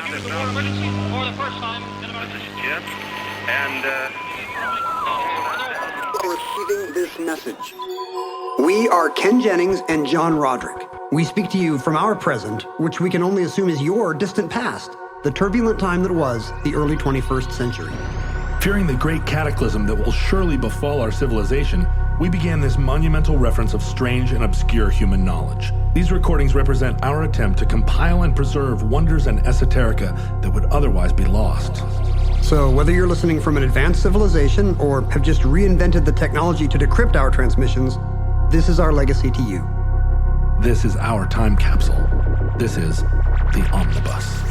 use the word emergency for the first time in about... This is Jim, and, Receiving this message. We are Ken Jennings and John Roderick. We speak to you from our present, which we can only assume is your distant past, the turbulent time that was the early 21st century. Fearing the great cataclysm that will surely befall our civilization, we began this monumental reference of strange and obscure human knowledge. These recordings represent our attempt to compile and preserve wonders and esoterica that would otherwise be lost. So whether you're listening from an advanced civilization or have just reinvented the technology to decrypt our transmissions, this is our legacy to you. This is our time capsule. This is the Omnibus.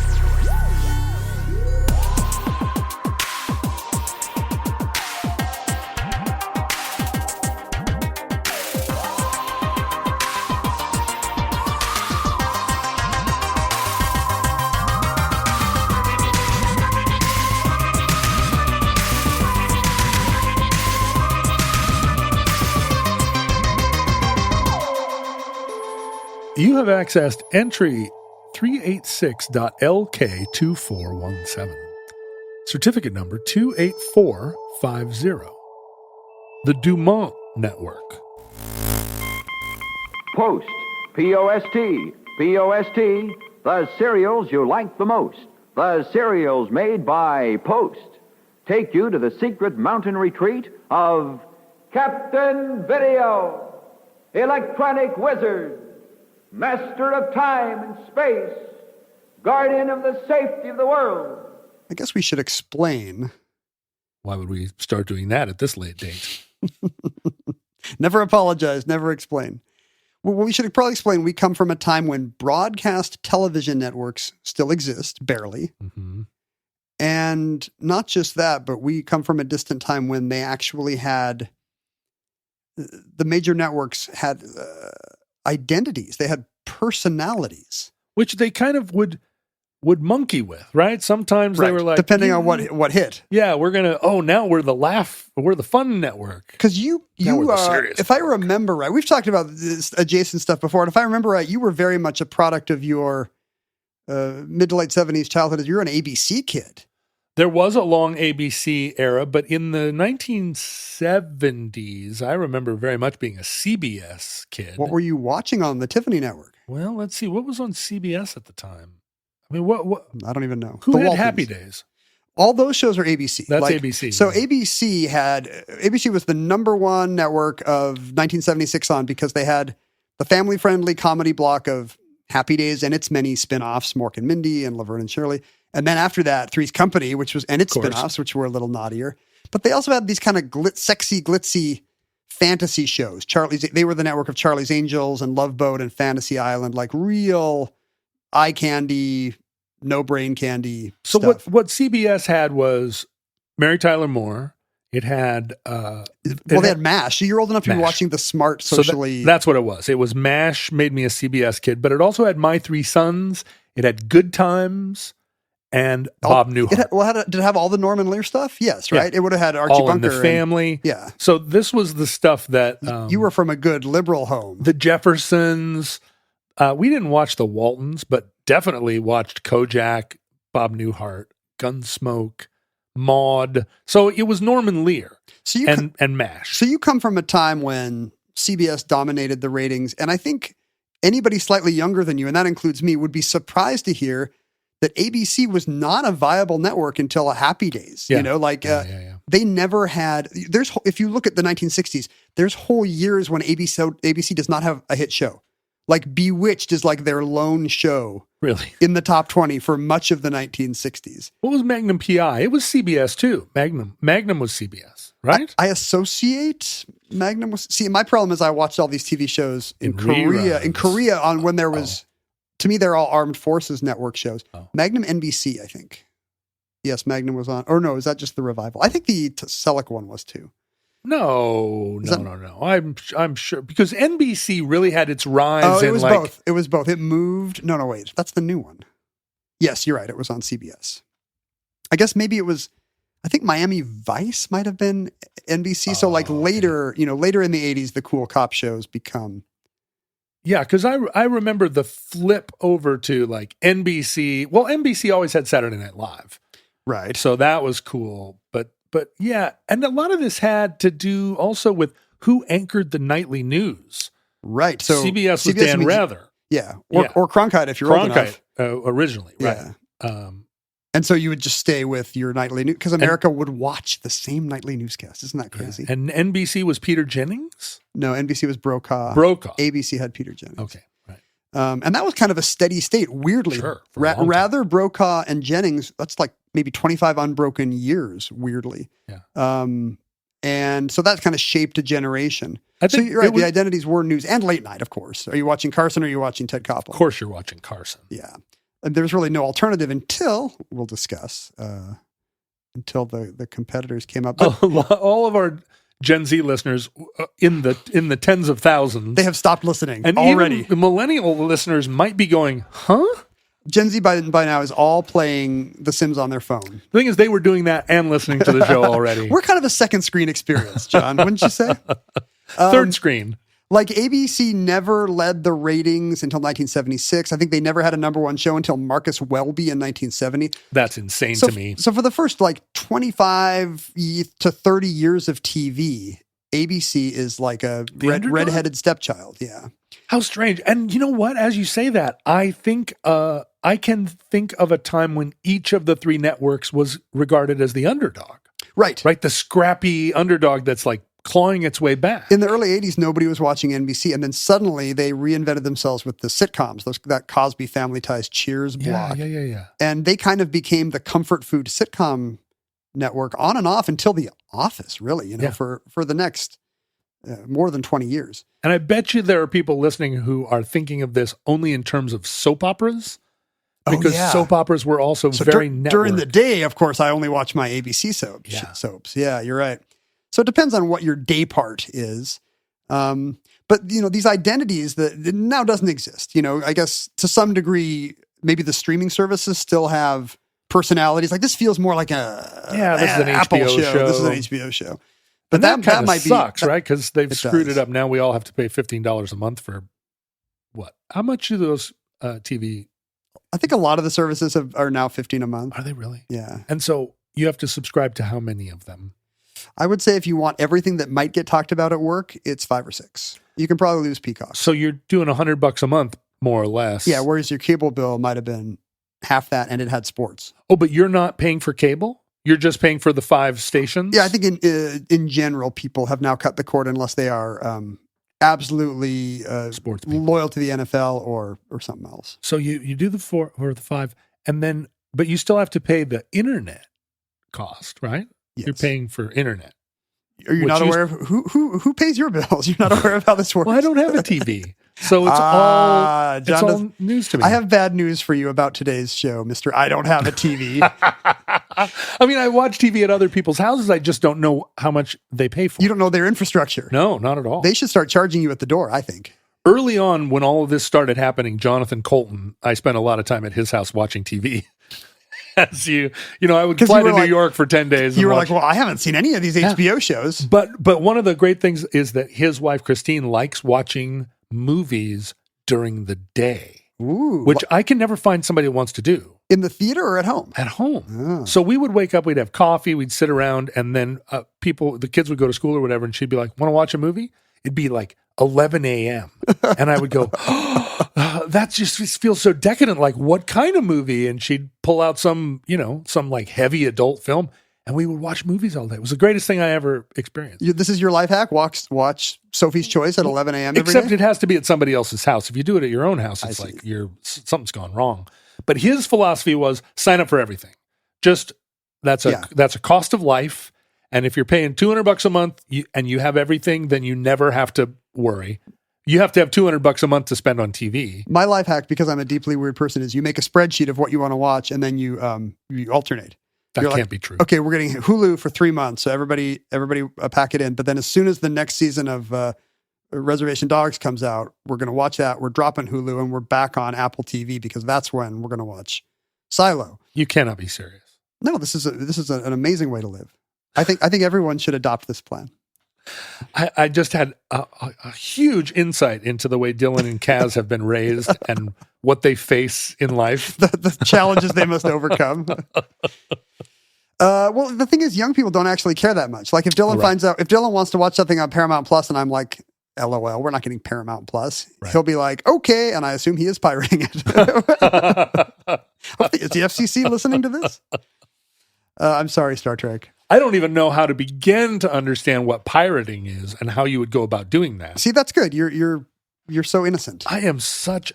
You have accessed entry 386.LK2417. Certificate number 28450. The DuMont Network. Post, P-O-S-T, P-O-S-T, the cereals you like the most. The cereals made by Post take you to the secret mountain retreat of Captain Video, electronic wizard, master of time and space, guardian of the safety of the world. I guess we should explain. Why would we start doing that at this late date? Never apologize, never explain. Well, we should probably explain we come from a time when broadcast television networks still exist, barely. Mm-hmm. And not just that, but we come from a distant time when they actually had, the major networks had identities. They had personalities. Which they kind of would monkey with, right? Sometimes they were like... Depending on what hit. Yeah, we're the fun network. Because you if I remember right, we've talked about this adjacent stuff before, and if I remember right, you were very much a product of your mid to late 70s childhood. You're an ABC kid. There was a long ABC era, but in the 1970s, I remember very much being a CBS kid. What were you watching on the Tiffany network? Well, let's see. What was on CBS at the time? I mean, what? I don't even know. Who the had Waltons. Happy Days? All those shows are ABC. That's ABC. So ABC was the number one network of 1976 on because they had the family-friendly comedy block of Happy Days and its many spin-offs, Mork and Mindy and Laverne and Shirley. And then after that, Three's Company, and its spin-offs, which were a little naughtier. But they also had these kind of sexy, glitzy fantasy shows. They were the network of Charlie's Angels and Love Boat and Fantasy Island, like real eye candy, no brain candy stuff. So what CBS had was Mary Tyler Moore. It had... they had MASH. So you're old enough to be watching the smart socially... So that's what it was. It was MASH made me a CBS kid, but it also had My Three Sons. It had Good Times and Bob Newhart. Did it have all the Norman Lear stuff? Yes, right? Yeah. It would have had Archie All Bunker. in the Family. Yeah. So this was the stuff that... you were from a good liberal home. The Jeffersons. We didn't watch the Waltons, but definitely watched Kojak, Bob Newhart, Gunsmoke, Maude. So it was Norman Lear and MASH. So you come from a time when CBS dominated the ratings, and I think anybody slightly younger than you, and that includes me, would be surprised to hear that ABC was not a viable network until Happy Days. Yeah. You know, they never had. If you look at the 1960s, there's whole years when ABC does not have a hit show. Like Bewitched is like their lone show. Really? In the top 20 for much of the 1960s. What was Magnum PI? It was CBS too. Magnum was CBS, right? I associate Magnum with... See, my problem is I watched all these TV shows in Korea. Reruns. In Korea on when there was... To me, they're all Armed Forces Network shows. Oh. Magnum NBC, I think. Yes, Magnum was on... Or no, is that just the revival? I think the Selleck one was too. No. I'm sure because NBC really had its rise. It was both. It was both. It moved. No, wait. That's the new one. Yes, you're right. It was on CBS. I guess maybe it was. I think Miami Vice might have been NBC. So later in the 80s, the cool cop shows become. Yeah, because I remember the flip over to like NBC. Well, NBC always had Saturday Night Live. Right. So that was cool. But yeah, and a lot of this had to do also with who anchored the nightly news. Right. So CBS was Dan Rather. Yeah. Or Cronkite if you're old enough. Originally, right. Yeah. And so you would just stay with your nightly news because America would watch the same nightly newscast. Isn't that crazy? Yeah. And NBC was Peter Jennings? No, NBC was Brokaw. ABC had Peter Jennings. Okay, right. And that was kind of a steady state, weirdly. Sure. Rather, Brokaw and Jennings, that's like maybe 25 unbroken years, weirdly. Yeah. And so that kind of shaped a generation. So you're right, the identities were news and late night, of course. Are you watching Carson or are you watching Ted Koppel? Of course you're watching Carson. Yeah. And there's really no alternative until, we'll discuss, until the competitors came up. But all of our Gen Z listeners in the tens of thousands. They have stopped listening and already. Even the millennial listeners might be going, huh? Gen Z by now is all playing The Sims on their phone. The thing is, they were doing that and listening to the show already. We're kind of a second screen experience, John, wouldn't you say? Third screen. Like ABC never led the ratings until 1976. I think they never had a number one show until Marcus Welby in 1970. That's insane to me. So for the first like 25 to 30 years of TV, ABC is like a redheaded stepchild. Yeah. How strange. And you know what? As you say that, I think I can think of a time when each of the three networks was regarded as the underdog. Right. Right. The scrappy underdog that's like clawing its way back. In the early 80s, nobody was watching NBC. And then suddenly they reinvented themselves with the sitcoms, that Cosby Family Ties Cheers block. Yeah. And they kind of became the comfort food sitcom network on and off until The Office, really, for the next more than 20 years. And I bet you there are people listening who are thinking of this only in terms of soap operas. Because soap operas were also very networked. During the day, of course, I only watch my ABC soaps. Yeah, you're right. So it depends on what your day part is. But, these identities that now doesn't exist. I guess to some degree, maybe the streaming services still have personalities. Like this feels more like this is an Apple HBO show. This is an HBO show. But that kind of might sucks, right? Because they've screwed does. it up. Now we all have to pay $15 a month for what? How much do those TV? I think a lot of the services are now $15 a month. Are they really? Yeah. And so you have to subscribe to how many of them? I would say if you want everything that might get talked about at work, it's 5 or 6. You can probably lose Peacock. So you're doing $100 a month, more or less. Yeah, whereas your cable bill might have been half that and it had sports. Oh, but you're not paying for cable? You're just paying for the 5 stations? Yeah, I think in general, people have now cut the cord unless they are absolutely sports people, loyal to the NFL or something else. So you do the 4 or the 5, and then, but you still have to pay the internet cost, right? Yes. You're paying for internet. Are you not aware of who pays your bills? You're not aware of how this works? Well, I don't have a TV. So it's all news to me. I have bad news for you about today's show, Mr. I don't have a TV. I mean, I watch TV at other people's houses. I just don't know how much they pay for. You don't know their infrastructure. No, not at all. They should start charging you at the door, I think. Early on, when all of this started happening, Jonathan Colton, I spent a lot of time at his house watching TV. As I would fly to New York for 10 days. You were like, well, I haven't seen any of these HBO shows. But one of the great things is that his wife, Christine, likes watching movies during the day. Ooh. Which I can never find somebody that wants to do. In the theater or at home? At home. Oh. So we would wake up, we'd have coffee, we'd sit around, and then the kids would go to school or whatever, and she'd be like, want to watch a movie? It'd be like 11 a.m. And I would go, that just feels so decadent. Like, what kind of movie? And she'd pull out some like heavy adult film, and we would watch movies all day. It was the greatest thing I ever experienced. This is your life hack? Watch Sophie's Choice at 11 a.m. every Except day? It has to be at somebody else's house. If you do it at your own house, it's like something's gone wrong. But his philosophy was sign up for everything. Just that's a cost of life. And if you're paying $200 a month and you have everything, then you never have to worry. You have to have $200 a month to spend on TV. My life hack, because I'm a deeply weird person, is you make a spreadsheet of what you want to watch and then you alternate. That can't be true. Okay, we're getting Hulu for 3 months, so everybody pack it in. But then as soon as the next season of Reservation Dogs comes out, we're going to watch that. We're dropping Hulu and we're back on Apple TV because that's when we're going to watch Silo. You cannot be serious. No, this is an amazing way to live. I think everyone should adopt this plan. I just had a huge insight into the way Dylan and Kaz have been raised and what they face in life. The challenges they must overcome. Well, the thing is, young people don't actually care that much. Like if Dylan if Dylan wants to watch something on Paramount Plus and I'm like, LOL, we're not getting Paramount Plus. Right. He'll be like, okay. And I assume he is pirating it. Is the FCC listening to this? I'm sorry, Star Trek. I don't even know how to begin to understand what pirating is and how you would go about doing that. See, that's good. You're so innocent. I am such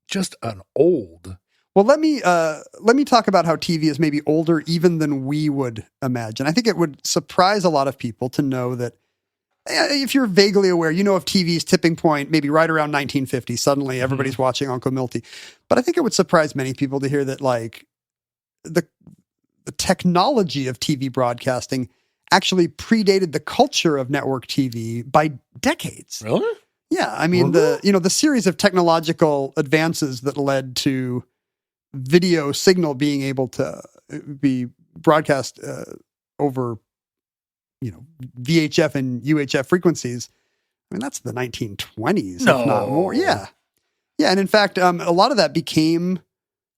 just an old. Well, let me talk about how TV is maybe older even than we would imagine. I think it would surprise a lot of people to know that if you're vaguely aware, you know of TV's tipping point, maybe right around 1950, suddenly everybody's watching Uncle Milty. But I think it would surprise many people to hear that like the technology of TV broadcasting actually predated the culture of network TV by decades. Really? Yeah. I mean, the series of technological advances that led to video signal being able to be broadcast over, VHF and UHF frequencies. I mean, that's the 1920s, if not more. Yeah. Yeah. And in fact, a lot of that became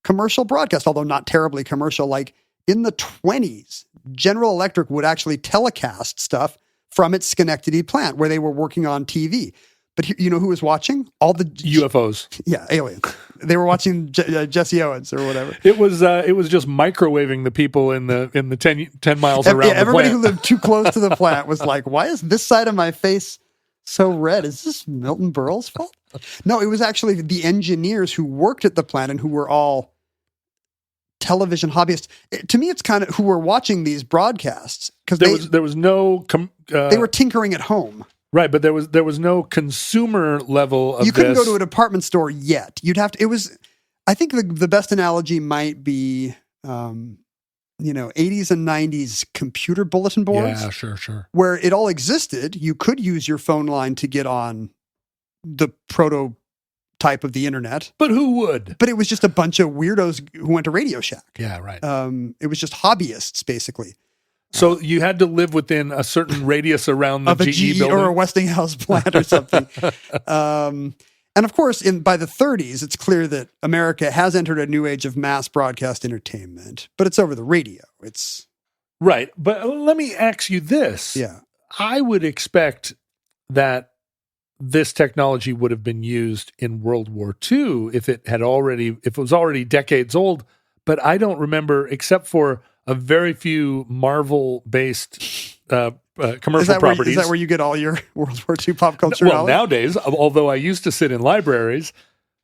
commercial broadcast, although not terribly commercial. Like in the 20s, General Electric would actually telecast stuff from its Schenectady plant where they were working on TV. But you know who was watching? All the UFOs. Yeah, aliens. They were watching Jesse Owens or whatever. It was just microwaving the people in the 10 miles around the plant. Everybody who lived too close to the plant was like, why is this side of my face so red? Is this Milton Berle's fault? No, it was actually the engineers who worked at the plant and who were all television hobbyists. To me, it's kind of who were watching these broadcasts because there was no they were tinkering at home. Right, but there was no consumer level of. You couldn't go to a department store yet. You'd have to. It was. I think the best analogy might be, 80s and 90s computer bulletin boards. Yeah, sure. Where it all existed. You could use your phone line to get on the prototype of the internet. But who would? But it was just a bunch of weirdos who went to Radio Shack. Yeah, right. It was just hobbyists, basically. So you had to live within a certain radius around the GE building? Or a Westinghouse plant or something. And of course, by the 30s, it's clear that America has entered a new age of mass broadcast entertainment, but it's over the radio. It's right. But let me ask you this. Yeah. I would expect that this technology would have been used in World War II if it was already decades old, but I don't remember, except for a very few Marvel-based commercial properties. Is that where you get all your World War II pop culture knowledge? Nowadays, although I used to sit in libraries,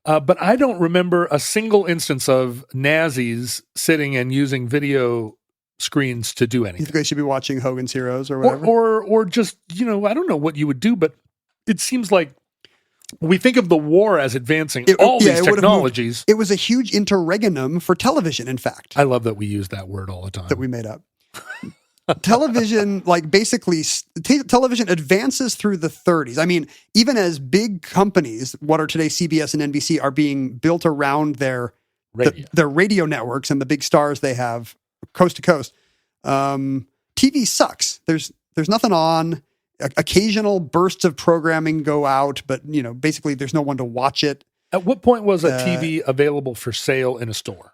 but I don't remember a single instance of Nazis sitting and using video screens to do anything. You think they should be watching Hogan's Heroes or whatever? Or just, I don't know what you would do, but it seems like we think of the war as advancing these technologies. It was a huge interregnum for television, in fact. I love that we use that word all the time. That we made up. Television, television advances through the 30s. I mean, even as big companies, what are today CBS and NBC, are being built around their radio networks and the big stars they have coast to coast. TV sucks. There's nothing on. Occasional bursts of programming go out, but basically there's no one to watch it. At what point was a TV available for sale in a store?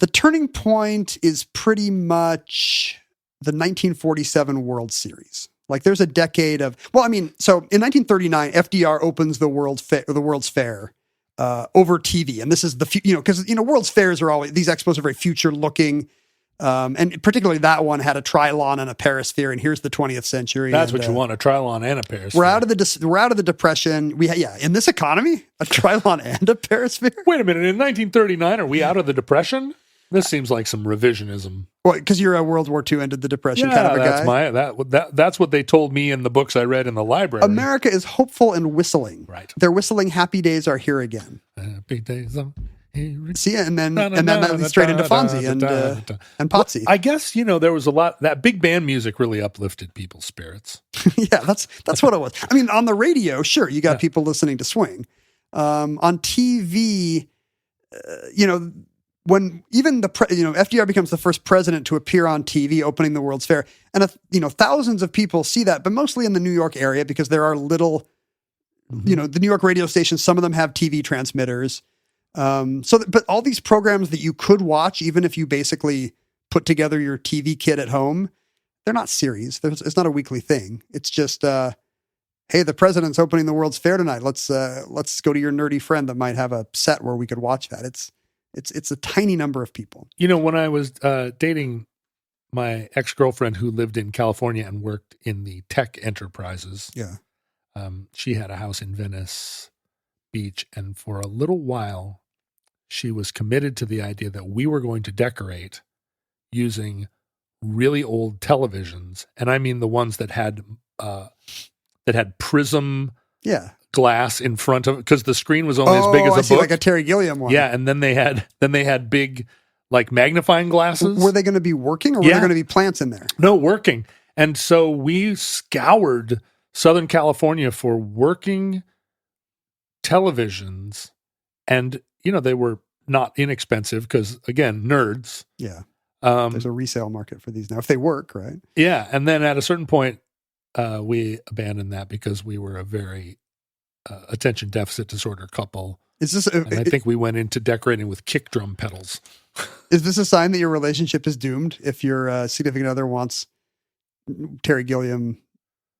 The turning point is pretty much the 1947 World Series. Like there's a decade of, so in 1939, FDR opens the World's Fair over TV, and this is because World's Fairs are always, these expos are very future looking. And particularly that one had a Trilon and a Perisphere, and here's the 20th century. That's what you want, a Trilon and a Perisphere. We're out of the Depression. In this economy, a Trilon and a Perisphere. Wait a minute, in 1939, are we out of the Depression? This seems like some revisionism. Well, because you're a World War II ended the Depression kind of a guy. That's what they told me in the books I read in the library. America is hopeful and whistling. Right. They're whistling "Happy Days Are Here Again." Happy days are. See, and then that leads straight into Fonzie and Potsy. I guess there was a lot. That big band music really uplifted people's spirits. Yeah, that's what it was. I mean, on the radio, sure, you got people listening to swing. On TV, when even FDR becomes the first president to appear on TV opening the World's Fair, and thousands of people see that, but mostly in the New York area because there are little, the New York radio stations. Some of them have TV transmitters. But all these programs that you could watch, even if you basically put together your TV kit at home, they're not series. It's not a weekly thing. It's just, hey, the president's opening the World's Fair tonight. Let's go to your nerdy friend that might have a set where we could watch that. It's a tiny number of people. When I was dating my ex-girlfriend who lived in California and worked in the tech enterprises, she had a house in Venice Beach, and for a little while, she was committed to the idea that we were going to decorate using really old televisions, and I mean the ones that had prism glass in front of, because the screen was only as big as a book, like a Terry Gilliam one. Yeah, and then they had big like magnifying glasses. Were they going to be working, or were there going to be plants in there? No, working. And so we scoured Southern California for working televisions, and they were not inexpensive because, again, nerds. Yeah. There's a resale market for these now if they work, right? Yeah. And then at a certain point, we abandoned that because we were a very attention deficit disorder couple. Is this? I think we went into decorating with kick drum pedals. Is this a sign that your relationship is doomed if your significant other wants Terry Gilliam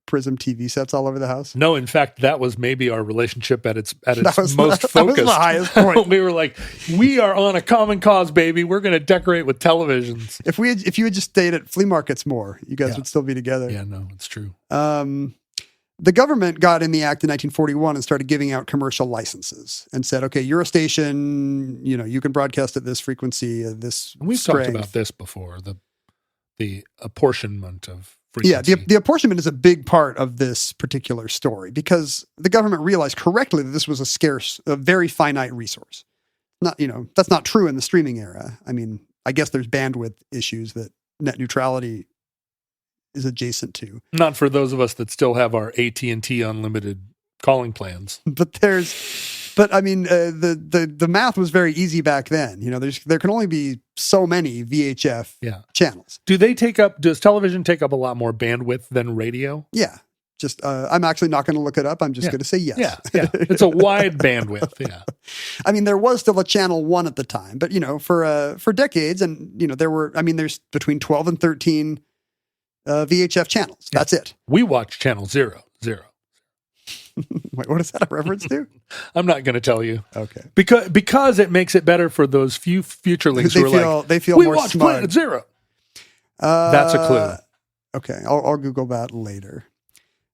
prism TV sets all over the house? No, in fact, that was maybe our relationship at its most focused. That was the highest point. We were like, we are on a common cause, baby. We're going to decorate with televisions. If you had just stayed at flea markets more, you guys would still be together. Yeah, no, it's true. The government got in the act in 1941 and started giving out commercial licenses and said, okay, you're a station, you can broadcast at this frequency, this We've strength. talked about this before, the apportionment of frequency. Yeah, the apportionment is a big part of this particular story because the government realized correctly that this was a very finite resource. That's not true in the streaming era. I mean, I guess there's bandwidth issues that net neutrality is adjacent to. Not for those of us that still have our AT&T unlimited calling plans. But I mean, the math was very easy back then. There can only be so many VHF channels. Does television take up a lot more bandwidth than radio? Yeah. Just, I'm actually not going to look it up. I'm just going to say yes. Yeah. It's a wide bandwidth. Yeah. I mean, there was still a channel 1 at the time, but for decades, and there's between 12 and 13 VHF channels. That's it. We watch channel 0. Wait, what is that a reference to? I'm not going to tell you. Okay. Because it makes it better for those few futurelings who are they feel we more watch smart. Planet Zero. That's a clue. Okay, I'll Google that later.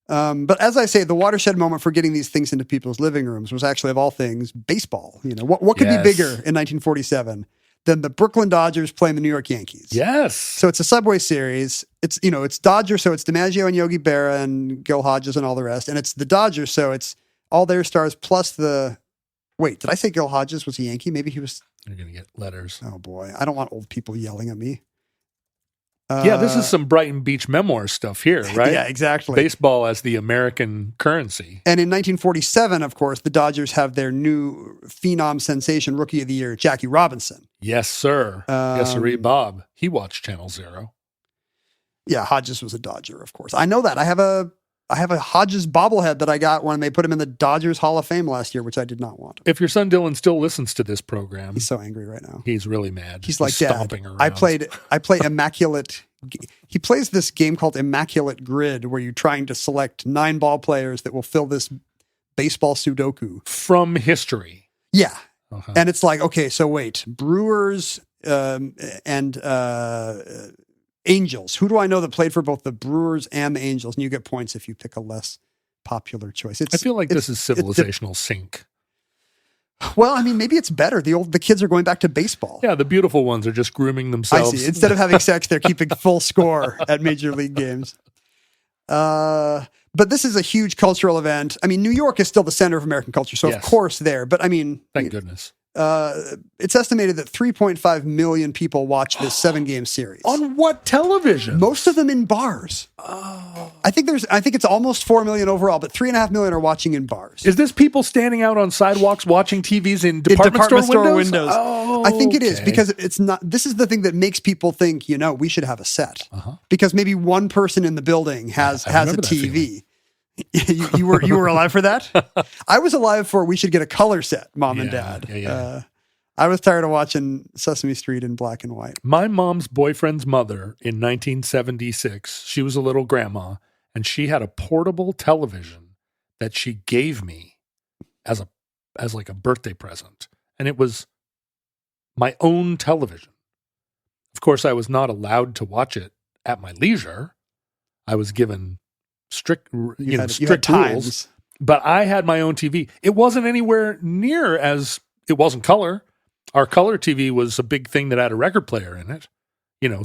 But as I say, the watershed moment for getting these things into people's living rooms was actually, of all things, baseball. What could be bigger in 1947 than the Brooklyn Dodgers playing the New York Yankees? Yes. So it's a Subway Series. It's Dodgers, so it's DiMaggio and Yogi Berra and Gil Hodges and all the rest. And it's the Dodgers, so it's all their stars plus the... Wait, did I say Gil Hodges was a Yankee? Maybe he was... You're going to get letters. Oh, boy. I don't want old people yelling at me. This is some Brighton Beach memoir stuff here, right? Yeah, exactly. Baseball as the American currency. And in 1947, of course, the Dodgers have their new phenom sensation rookie of the year, Jackie Robinson. Yes, sir. Yes, sir. Bob. He watched Channel 0. Yeah, Hodges was a Dodger, of course. I know that. I have a Hodges bobblehead that I got when they put him in the Dodgers Hall of Fame last year, which I did not want. If your son Dylan still listens to this program, he's so angry right now. He's really mad. He's like, stomping Dad, around. I play Immaculate. He plays this game called Immaculate Grid, where you're trying to select 9 ball players that will fill this baseball Sudoku from history. Yeah, and it's like, okay, so wait, Brewers and Angels. Who do I know that played for both the Brewers and the Angels? And you get points if you pick a less popular choice. I feel like this is civilizational sync. Well, I mean, maybe it's better. The kids are going back to baseball. Yeah, the beautiful ones are just grooming themselves. I see. Instead of having sex, they're keeping full score at major league games. But this is a huge cultural event. I mean, New York is still the center of American culture, so of course there. But I mean, thank goodness. it's estimated that 3.5 million people watch this 7-game series. On what television? Most of them in bars. Oh. I think it's almost 4 million overall, but 3.5 million are watching in bars. Is this people standing out on sidewalks watching TVs in department store windows? Oh, I think it is, because it's not. This is the thing that makes people think, we should have a set. Because maybe one person in the building has a TV. you were alive for that? I was alive for we should get a color set, Mom and Dad. Yeah. I was tired of watching Sesame Street in black and white. My mom's boyfriend's mother in 1976, she was a little grandma, and she had a portable television that she gave me as like a birthday present. And it was my own television. Of course, I was not allowed to watch it at my leisure. I was given strict rules, but I had my own TV. It wasn't anywhere near as, it wasn't color. Our color TV was a big thing that had a record player in it,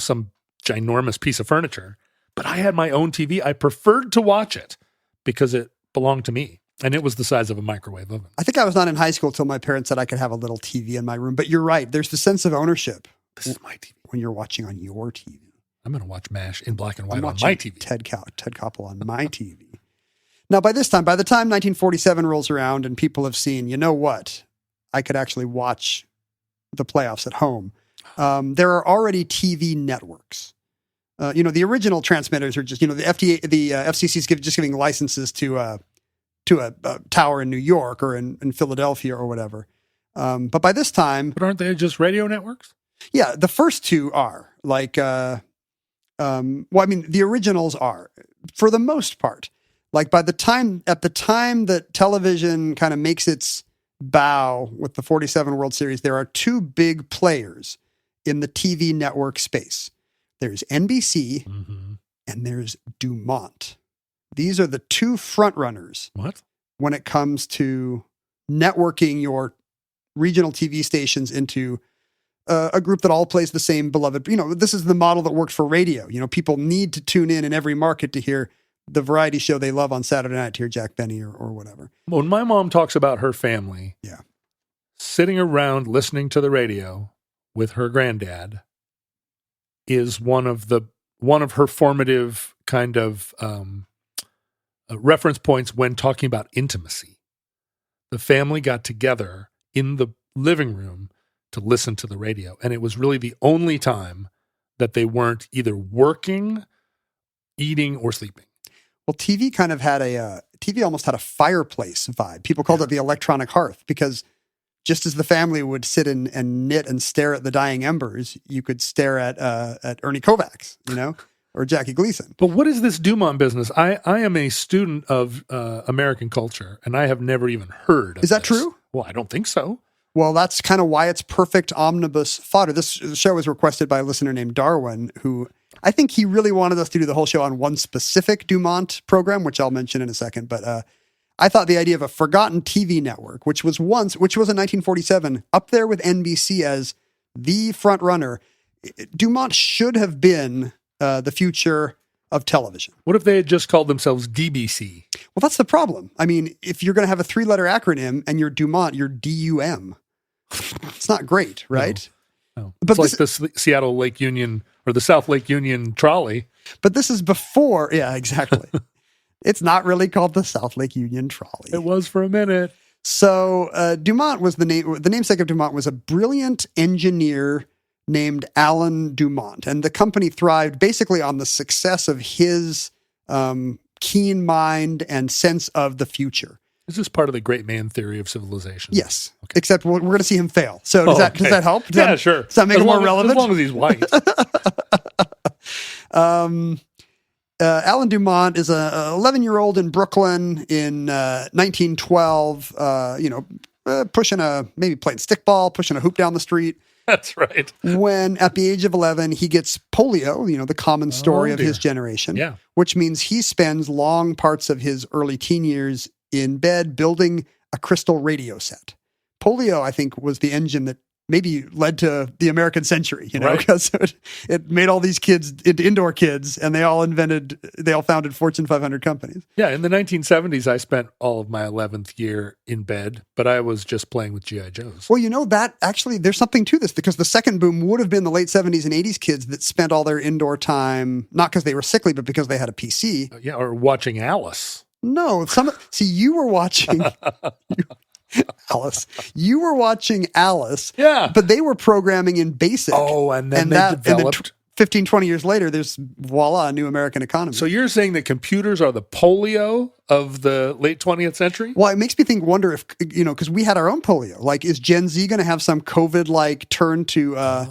some ginormous piece of furniture, but I had my own TV. I preferred to watch it because it belonged to me, and it was the size of a microwave oven. I think I was not in high school till my parents said I could have a little TV in my room, but you're right. There's the sense of ownership. This is my TV. When you're watching on your TV. I'm going to watch MASH in black and white on my TV. Ted Koppel on my TV. Now, by the time 1947 rolls around and people have seen, I could actually watch the playoffs at home. There are already TV networks. The original transmitters are just, the FCC is just giving licenses to a tower in New York or in Philadelphia or whatever. But by this time, but aren't they just radio networks? Yeah, the first two are the originals are, for the most part. Like at the time that television kind of makes its bow with the 47 World Series, there are two big players in the TV network space. There's NBC and there's DuMont. These are the two front runners. What? When it comes to networking your regional TV stations into a group that all plays the same beloved, this is the model that worked for radio. People need to tune in every market to hear the variety show they love on Saturday night, to hear Jack Benny or whatever. When my mom talks about her family, sitting around listening to the radio with her granddad is one of her formative kind of reference points when talking about intimacy. The family got together in the living room to listen to the radio. And it was really the only time that they weren't either working, eating, or sleeping. Well, TV kind of had TV almost had a fireplace vibe. People called it the electronic hearth, because just as the family would sit and knit and stare at the dying embers, you could stare at Ernie Kovacs, or Jackie Gleason. But what is this DuMont business? I am a student of American culture, and I have never even heard of Is that this. true? Well, I don't think so. Well, that's kind of why it's perfect omnibus fodder. This show was requested by a listener named Darwin, who I think he really wanted us to do the whole show on one specific DuMont program, which I'll mention in a second. But I thought the idea of a forgotten TV network, which was in 1947, up there with NBC as the front runner, DuMont should have been the future of television. What if they had just called themselves DBC? Well, that's the problem. I mean, if you're going to have a 3-letter acronym and you're DuMont, you're DUM. It's not great, right? No. But it's like the Seattle Lake Union or the South Lake Union trolley. But this is before, yeah, exactly. It's not really called the South Lake Union trolley. It was for a minute. So DuMont was the namesake of DuMont was a brilliant engineer named Alan DuMont. And the company thrived basically on the success of his keen mind and sense of the future. Is this part of the great man theory of civilization? Yes. Okay. Except we're going to see him fail. So does that help? Sure. Does that make it more relevant? As long as he's white. Alan DuMont is a 11-year-old in Brooklyn in 1912, maybe playing stickball, pushing a hoop down the street. That's right. When at the age of 11, he gets polio, the common story of his generation, which means he spends long parts of his early teen years in bed building a crystal radio set. Polio, I think, was the engine that maybe led to the American century, Right. because it made all these kids into indoor kids, and they all founded Fortune 500 companies. Yeah, in the 1970s, I spent all of my 11th year in bed, but I was just playing with G.I. Joes. Well, that actually, there's something to this, because the second boom would have been the late 70s and 80s kids that spent all their indoor time, not because they were sickly, but because they had a PC. Yeah, or watching Alice. No, you were watching Alice. You were watching Alice. Yeah. But they were programming in BASIC. Oh, and then they developed. 15, 20 years later, there's voila, a new American economy. So you're saying that computers are the polio of the late 20th century? Well, it makes me wonder if, because we had our own polio. Like, is Gen Z going to have some COVID-like turn to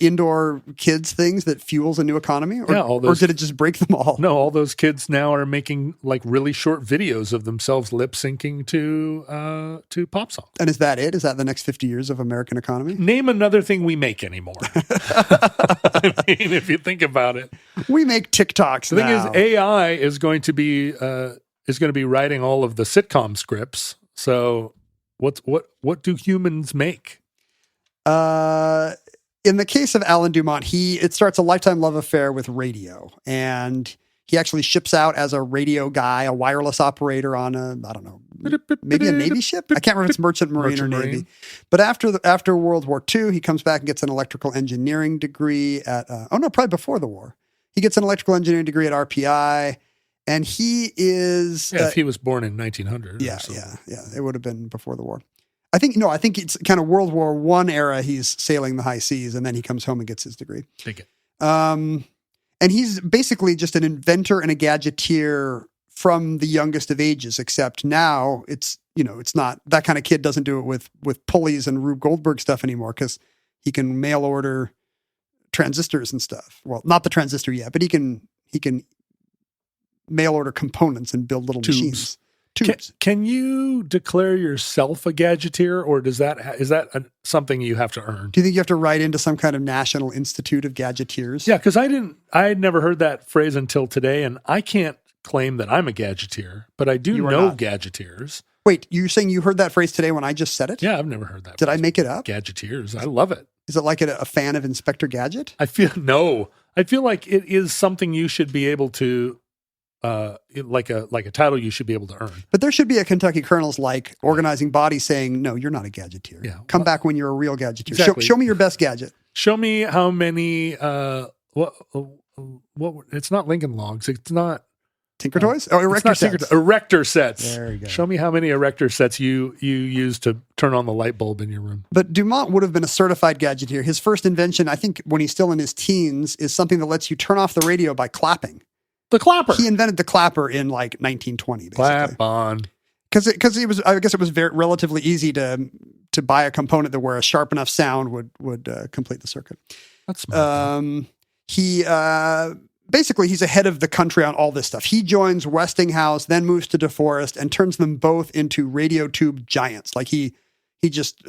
indoor kids things that fuels a new economy? Or, or did it just break them all? No, all those kids now are making like really short videos of themselves lip syncing to pop songs. And is that it? Is that the next 50 years of American economy? Name another thing we make anymore. I mean, if you think about it, we make TikToks. The thing is, AI is going to be writing all of the sitcom scripts. So, what do humans make? In the case of Alan DuMont, it starts a lifetime love affair with radio, and he actually ships out as a radio guy, a wireless operator on maybe a Navy ship. I can't remember if it's Merchant Marine or Navy. But after World War II, he comes back and gets an electrical engineering degree at probably before the war. He gets an electrical engineering degree at RPI, and he is if he was born in 1900. Yeah, it would have been before the war. I think it's kind of World War I era. He's sailing the high seas, and then he comes home and gets his degree. Take it. And he's basically just an inventor and a gadgeteer from the youngest of ages, except now it's not that kind of kid doesn't do it with pulleys and Rube Goldberg stuff anymore, because he can mail order transistors and stuff. Well, not the transistor yet, but he can mail order components and build little machines. Tubes. Can you declare yourself a gadgeteer, or is that something you have to earn? Do you think you have to write into some kind of National Institute of Gadgeteers? Yeah, because I had never heard that phrase until today, and I can't claim that I'm a gadgeteer, but I do know gadgeteers. Wait, you're saying you heard that phrase today when I just said it? Yeah, I've never heard that. Did I make it up? Gadgeteers. I love it. Is it like a fan of Inspector Gadget? I feel like it is something you should be able to like a title you should be able to earn. But there should be a Kentucky Colonel's like organizing body saying, no, you're not a gadgeteer. Yeah. Come back when you're a real gadgeteer. Exactly. Show me your best gadget. Show me how many what it's not Lincoln Logs. It's not Tinker Toys? Oh, erector sets. Erector sets. There you go. Show me how many erector sets you use to turn on the light bulb in your room. But DuMont would have been a certified gadgeteer. His first invention, I think when he's still in his teens, is something that lets you turn off the radio by clapping. The clapper. He invented the clapper in like 1920, basically. Clap on. Because I guess it was relatively easy to buy a component where a sharp enough sound would complete the circuit. That's smart. He basically he's ahead of the country on all this stuff. He joins Westinghouse, then moves to DeForest, and turns them both into radio tube giants. Like he just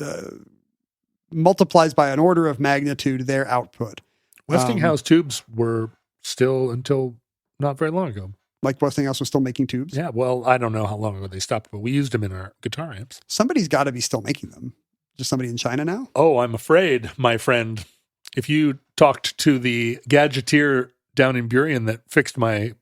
multiplies by an order of magnitude their output. Westinghouse tubes were still until not very long ago. Like Westinghouse was still making tubes? Yeah, well, I don't know how long ago they stopped, but we used them in our guitar amps. Somebody's got to be still making them. Just somebody in China now? Oh, I'm afraid, my friend, if you talked to the gadgeteer down in Burien that fixed my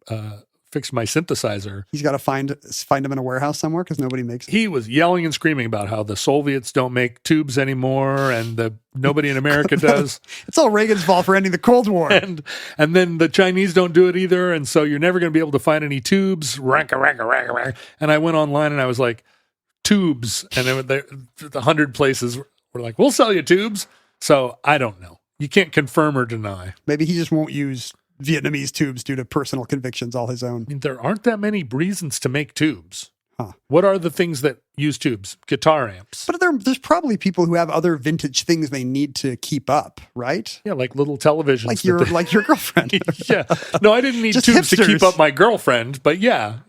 synthesizer. He's got to find him in a warehouse somewhere because nobody makes it. He was yelling and screaming about how the Soviets don't make tubes anymore and nobody in America does. It's all Reagan's fault for ending the Cold War. And then the Chinese don't do it either, and so you're never going to be able to find any tubes. And I went online and I was like, tubes. And there 100 places were like, we'll sell you tubes. So I don't know. You can't confirm or deny. Maybe he just won't use Vietnamese tubes due to personal convictions, all his own. I mean, there aren't that many reasons to make tubes. Huh. What are the things that use tubes? Guitar amps. But there's probably people who have other vintage things they need to keep up, right? Yeah, like little televisions. Like your girlfriend. Yeah. No, I didn't need Just tubes hipsters. to keep up my girlfriend, but yeah.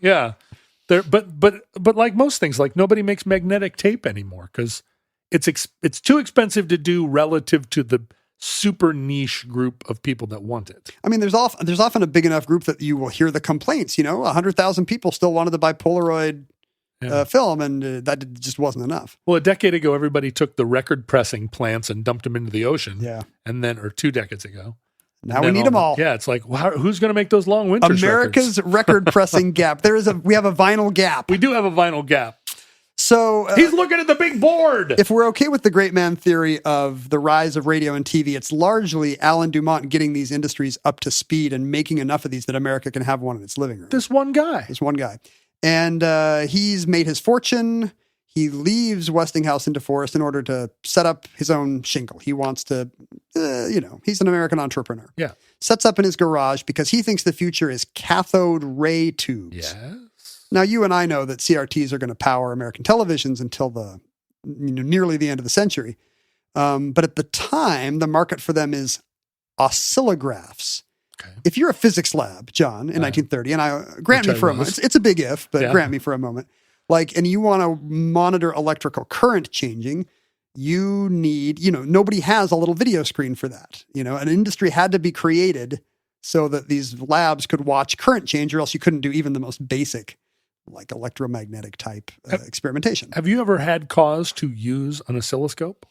But like most things, like nobody makes magnetic tape anymore because it's too expensive to do relative to the super niche group of people that want it. I mean, there's often a big enough group that you will hear the complaints. 100,000 people still wanted to buy Polaroid film, and that just wasn't enough. Well, a decade ago, everybody took the record pressing plants and dumped them into the ocean. Yeah. And then, or 2 decades ago. Now we need them all. Yeah, it's like, wow, who's going to make those long winter America's record pressing gap. We have a vinyl gap. We do have a vinyl gap. So he's looking at the big board. If we're okay with the great man theory of the rise of radio and TV, it's largely Alan DuMont getting these industries up to speed and making enough of these that America can have one in its living room. This one guy. And he's made his fortune. He leaves Westinghouse into Forest in order to set up his own shingle. He wants to, he's an American entrepreneur. Yeah. Sets up in his garage because he thinks the future is cathode ray tubes. Yes. Now, you and I know that CRTs are going to power American televisions until nearly the end of the century. But at the time, the market for them is oscillographs. Okay. If you're a physics lab, John, in 1930, and grant me for a moment, it's a big if, but grant me for a moment. And you want to monitor electrical current changing, you need, nobody has a little video screen for that. An industry had to be created so that these labs could watch current change, or else you couldn't do even the most basic, like electromagnetic type experimentation. Have you ever had cause to use an oscilloscope?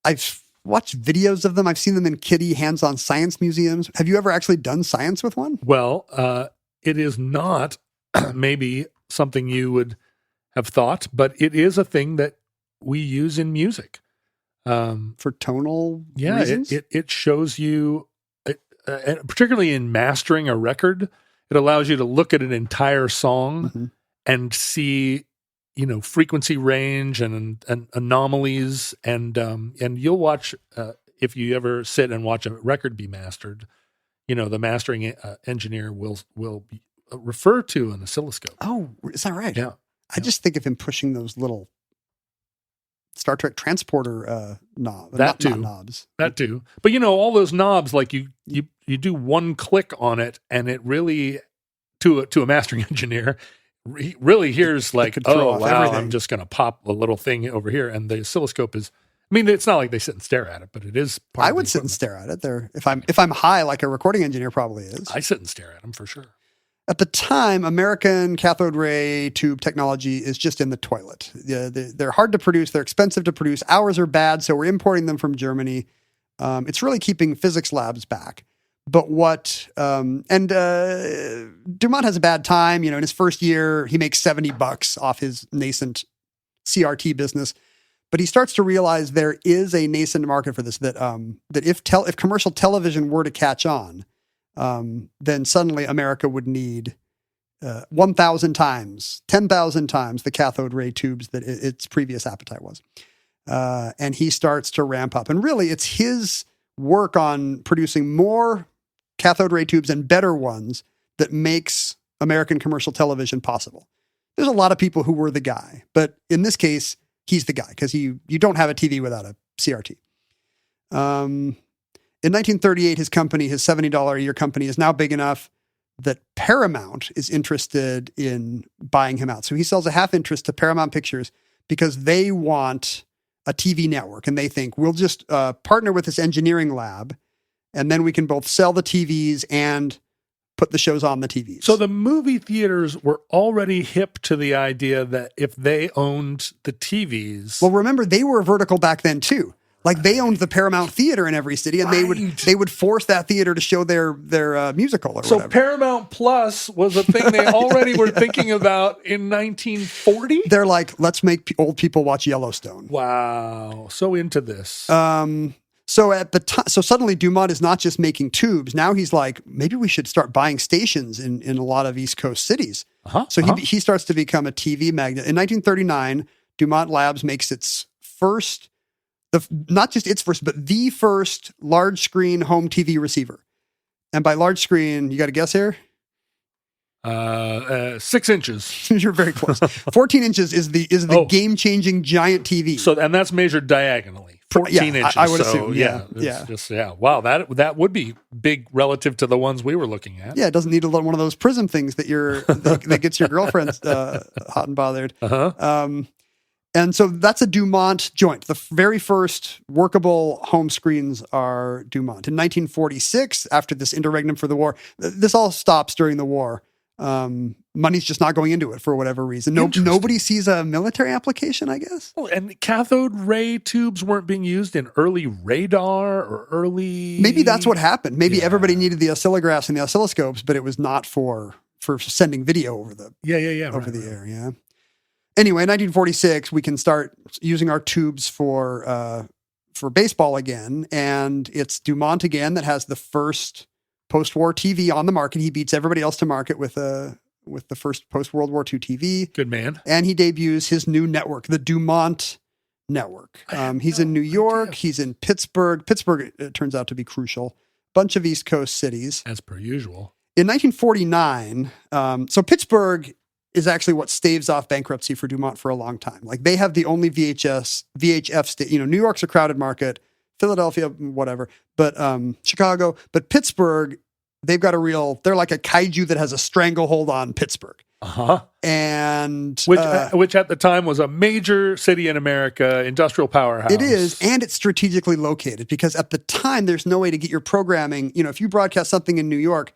I've watched videos of them. I've seen them in kiddie hands-on science museums. Have you ever actually done science with one? Well, it is not maybe something you would have thought, but it is a thing that we use in music. For tonal reasons? It shows you, particularly in mastering a record, it allows you to look at an entire song and see, frequency range and anomalies, and you'll watch, if you ever sit and watch a record be mastered, the mastering engineer will refer to an oscilloscope. Oh, is that right? Yeah. I just think of him pushing those little Star Trek transporter knobs. Not knobs. That too. But all those knobs, like you do one click on it, and it really, to a mastering engineer, he really hears like, oh wow, everything. I'm just going to pop a little thing over here, and the oscilloscope is. I mean, it's not like they sit and stare at it, but it is. I would sit and stare at it. There, if I'm high, like a recording engineer probably is. I sit and stare at them for sure. At the time, American cathode ray tube technology is just in the toilet. They're hard to produce. They're expensive to produce. Ours are bad, so we're importing them from Germany. It's really keeping physics labs back. But DuMont has a bad time. In his first year, he makes $70 off his nascent CRT business. But he starts to realize there is a nascent market for this, that if commercial television were to catch on, then suddenly America would need 1,000 times, 10,000 times the cathode ray tubes that its previous appetite was. And he starts to ramp up. And really, it's his work on producing more cathode ray tubes and better ones that makes American commercial television possible. There's a lot of people who were the guy, but in this case, he's the guy, because you don't have a TV without a CRT. In 1938, his company, his $70 a year company, is now big enough that Paramount is interested in buying him out. So he sells a half interest to Paramount Pictures because they want a TV network, and they think we'll just partner with this engineering lab, and then we can both sell the TVs and put the shows on the TVs. So the movie theaters were already hip to the idea that if they owned the TVs... Well, remember, they were vertical back then, too. Like, they owned the Paramount Theater in every city, and they would force that theater to show their musical or whatever. So Paramount Plus was a thing they already were thinking about in 1940? They're like, let's make old people watch Yellowstone. Wow. So into this. So at the time, so suddenly DuMont is not just making tubes. Now he's like, maybe we should start buying stations in a lot of East Coast cities. He starts to become a TV magnet. In 1939, DuMont Labs makes its first... not just its first, but the first large screen home TV receiver. And by large screen, you got a guess here? 6 inches. You're very close. 14 inches is the game-changing giant TV. So, and that's measured diagonally. 14 inches. I would assume. Yeah. Wow, that would be big relative to the ones we were looking at. Yeah, it doesn't need one of those prism things that gets your girlfriend hot and bothered. And so that's a DuMont joint. The very first workable home screens are DuMont. In 1946, after this interregnum for the war, this all stops during the war. Money's just not going into it for whatever reason. Nobody sees a military application, I guess. Oh, and cathode ray tubes weren't being used in early radar or early... Maybe that's what happened. Maybe everybody needed the oscillographs and the oscilloscopes, but it was not for sending video over the air. Yeah. Anyway, in 1946, we can start using our tubes for baseball again, and it's DuMont again that has the first post-war TV on the market. He beats everybody else to market with the first post-World War II TV. Good man. And he debuts his new network, the DuMont network. He's in New York. He's in Pittsburgh. Pittsburgh, it turns out to be crucial. Bunch of East Coast cities. As per usual. In 1949, so Pittsburgh is actually what staves off bankruptcy for DuMont for a long time. Like, they have the only VHF state. New York's a crowded market. Philadelphia, whatever, but Chicago, but Pittsburgh, they've got they're like a kaiju that has a stranglehold on Pittsburgh. And which at the time was a major city in America, industrial powerhouse. It is, and it's strategically located because at the time there's no way to get your programming. If you broadcast something in New York,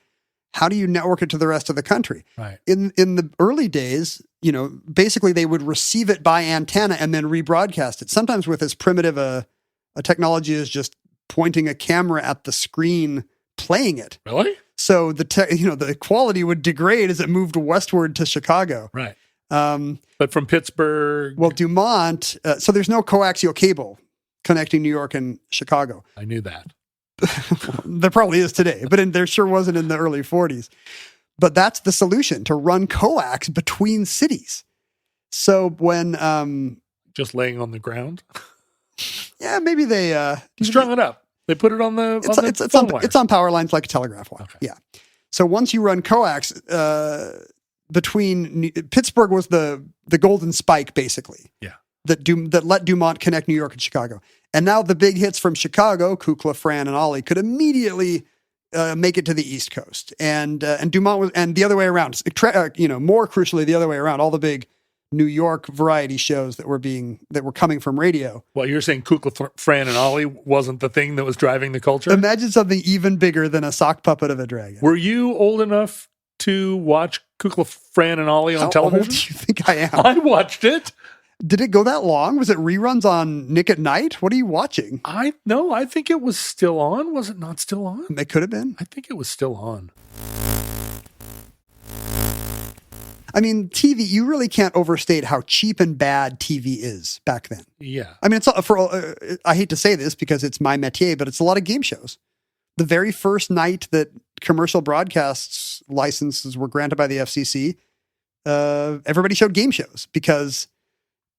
how do you network it to the rest of the country? Right. In the early days, basically they would receive it by antenna and then rebroadcast it. Sometimes with as primitive a technology as just pointing a camera at the screen, playing it. Really? So the quality would degrade as it moved westward to Chicago. Right. But from Pittsburgh. Well, DuMont. So there's no coaxial cable connecting New York and Chicago. I knew that. There probably is today, but there sure wasn't in the early 40s. But that's the solution, to run coax between cities. So when just laying on the ground. Yeah, maybe they strung it up. They put it on the it's on power lines like a telegraph wire. Okay. Yeah. So once you run coax between Pittsburgh was the golden spike basically. Yeah. That let DuMont connect New York and Chicago. And now the big hits from Chicago, Kukla, Fran, and Ollie, could immediately make it to the East Coast. And DuMont was, and the other way around. More crucially, the other way around. All the big New York variety shows that were coming from radio. Well, you're saying Kukla, Fran, and Ollie wasn't the thing that was driving the culture? Imagine something even bigger than a sock puppet of a dragon. Were you old enough to watch Kukla, Fran, and Ollie on television? How old do you think I am? I watched it. Did it go that long? Was it reruns on Nick at Night? What are you watching? I think it was still on. Was it not still on? It could have been. I think it was still on. I mean, TV, you really can't overstate how cheap and bad TV is back then. Yeah. I mean, I hate to say this because it's my métier, but it's a lot of game shows. The very first night that commercial broadcasts licenses were granted by the FCC, everybody showed game shows because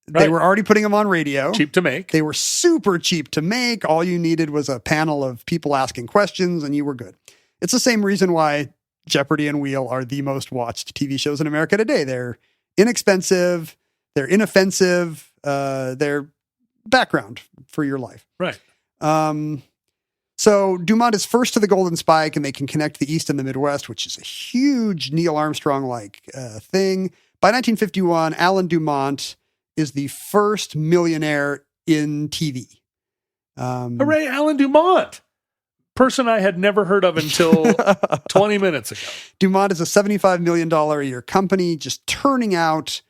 they were already putting them on radio. Cheap to make. They were super cheap to make. All you needed was a panel of people asking questions and you were good. It's the same reason why Jeopardy and Wheel are the most watched TV shows in America today. They're inexpensive. They're inoffensive. They're background for your life. Right. So DuMont is first to the Golden Spike, and they can connect the East and the Midwest, which is a huge Neil Armstrong-like thing. By 1951, Alan DuMont is the first millionaire in TV. Hooray, Alan DuMont! Person I had never heard of until 20 minutes ago. DuMont is a $75 million a year company, just turning out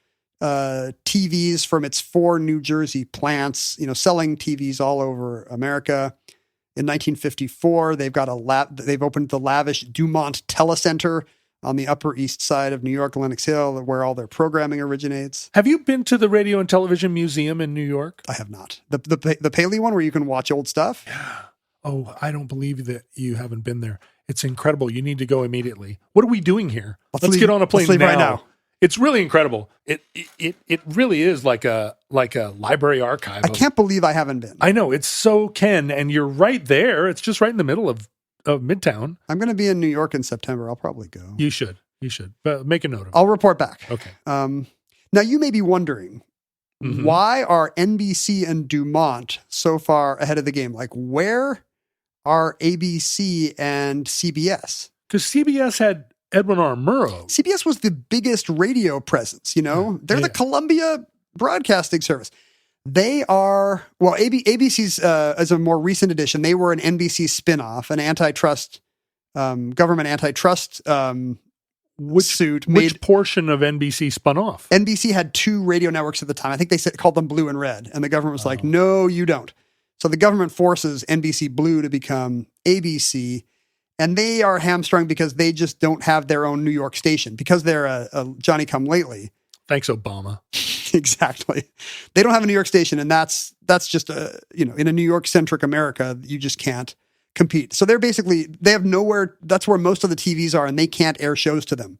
TVs from its 4 New Jersey plants, selling TVs all over America. In 1954, they've opened the lavish DuMont Telecenter on the Upper East Side of New York, Lenox Hill, where all their programming originates. Have you been to the Radio and Television Museum in New York? I have not. The Paley one where you can watch old stuff? Yeah. Oh, I don't believe that you haven't been there. It's incredible. You need to go immediately. What are we doing here? Let's get on a plane right now. It's really incredible. It really is like a library archive. I can't believe I haven't been. I know, it's so Ken, and you're right there. It's just right in the middle of Midtown. I'm going to be in New York in September. I'll probably go. You should. But make a note of it. I'll report back. Okay. Now you may be wondering, why are NBC and DuMont so far ahead of the game? Like, where are ABC and CBS? Because CBS had Edwin R. Murrow. CBS was the biggest radio presence, They're the Columbia Broadcasting Service. They are, ABC's as a more recent addition, they were an NBC spinoff, an antitrust, government antitrust suit. Which portion of NBC spun off? NBC had 2 radio networks at the time. I think they called them Blue and Red, and the government was like, no, you don't. So the government forces NBC Blue to become ABC, and they are hamstrung because they just don't have their own New York station because they're a Johnny-come-lately. Thanks, Obama. Exactly. They don't have a New York station, and that's just in a New York-centric America, you just can't compete. So they have nowhere. That's where most of the TVs are, and they can't air shows to them.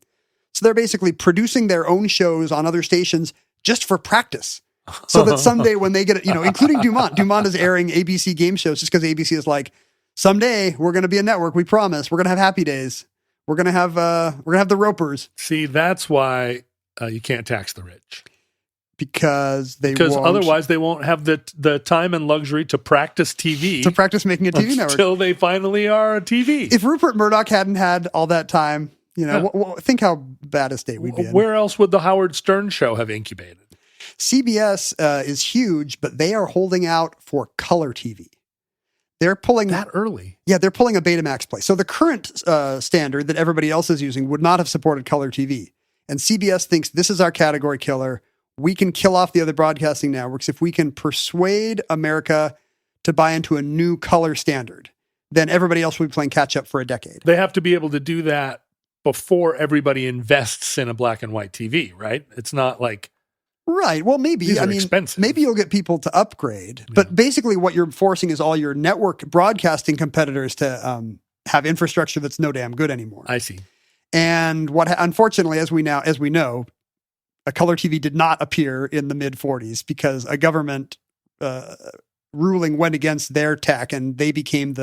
So they're basically producing their own shows on other stations just for practice. So that someday when they get it, including DuMont is airing ABC game shows just because ABC is like, someday we're going to be a network. We promise. We're going to have Happy Days. We're going to have the Ropers. See, that's why you can't tax the rich. Because otherwise they won't have the time and luxury to practice TV. To practice making a TV network. Until they finally are a TV. If Rupert Murdoch hadn't had all that time, think how bad a state we'd be in. Where else would the Howard Stern show have incubated? CBS is huge, but they are holding out for color TV. They're pulling that early. Yeah, they're pulling a Betamax play. So the current standard that everybody else is using would not have supported color TV. And CBS thinks this is our category killer. We can kill off the other broadcasting networks if we can persuade America to buy into a new color standard. Then everybody else will be playing catch up for a decade. They have to be able to do that before everybody invests in a black and white TV, right? It's not like... Right. Well, maybe. Expensive. Maybe you'll get people to upgrade. Yeah. But basically what you're forcing is all your network broadcasting competitors to have infrastructure that's no damn good anymore. I see. And unfortunately, as we know, a color TV did not appear in the mid-'40s because a government ruling went against their tech, and they became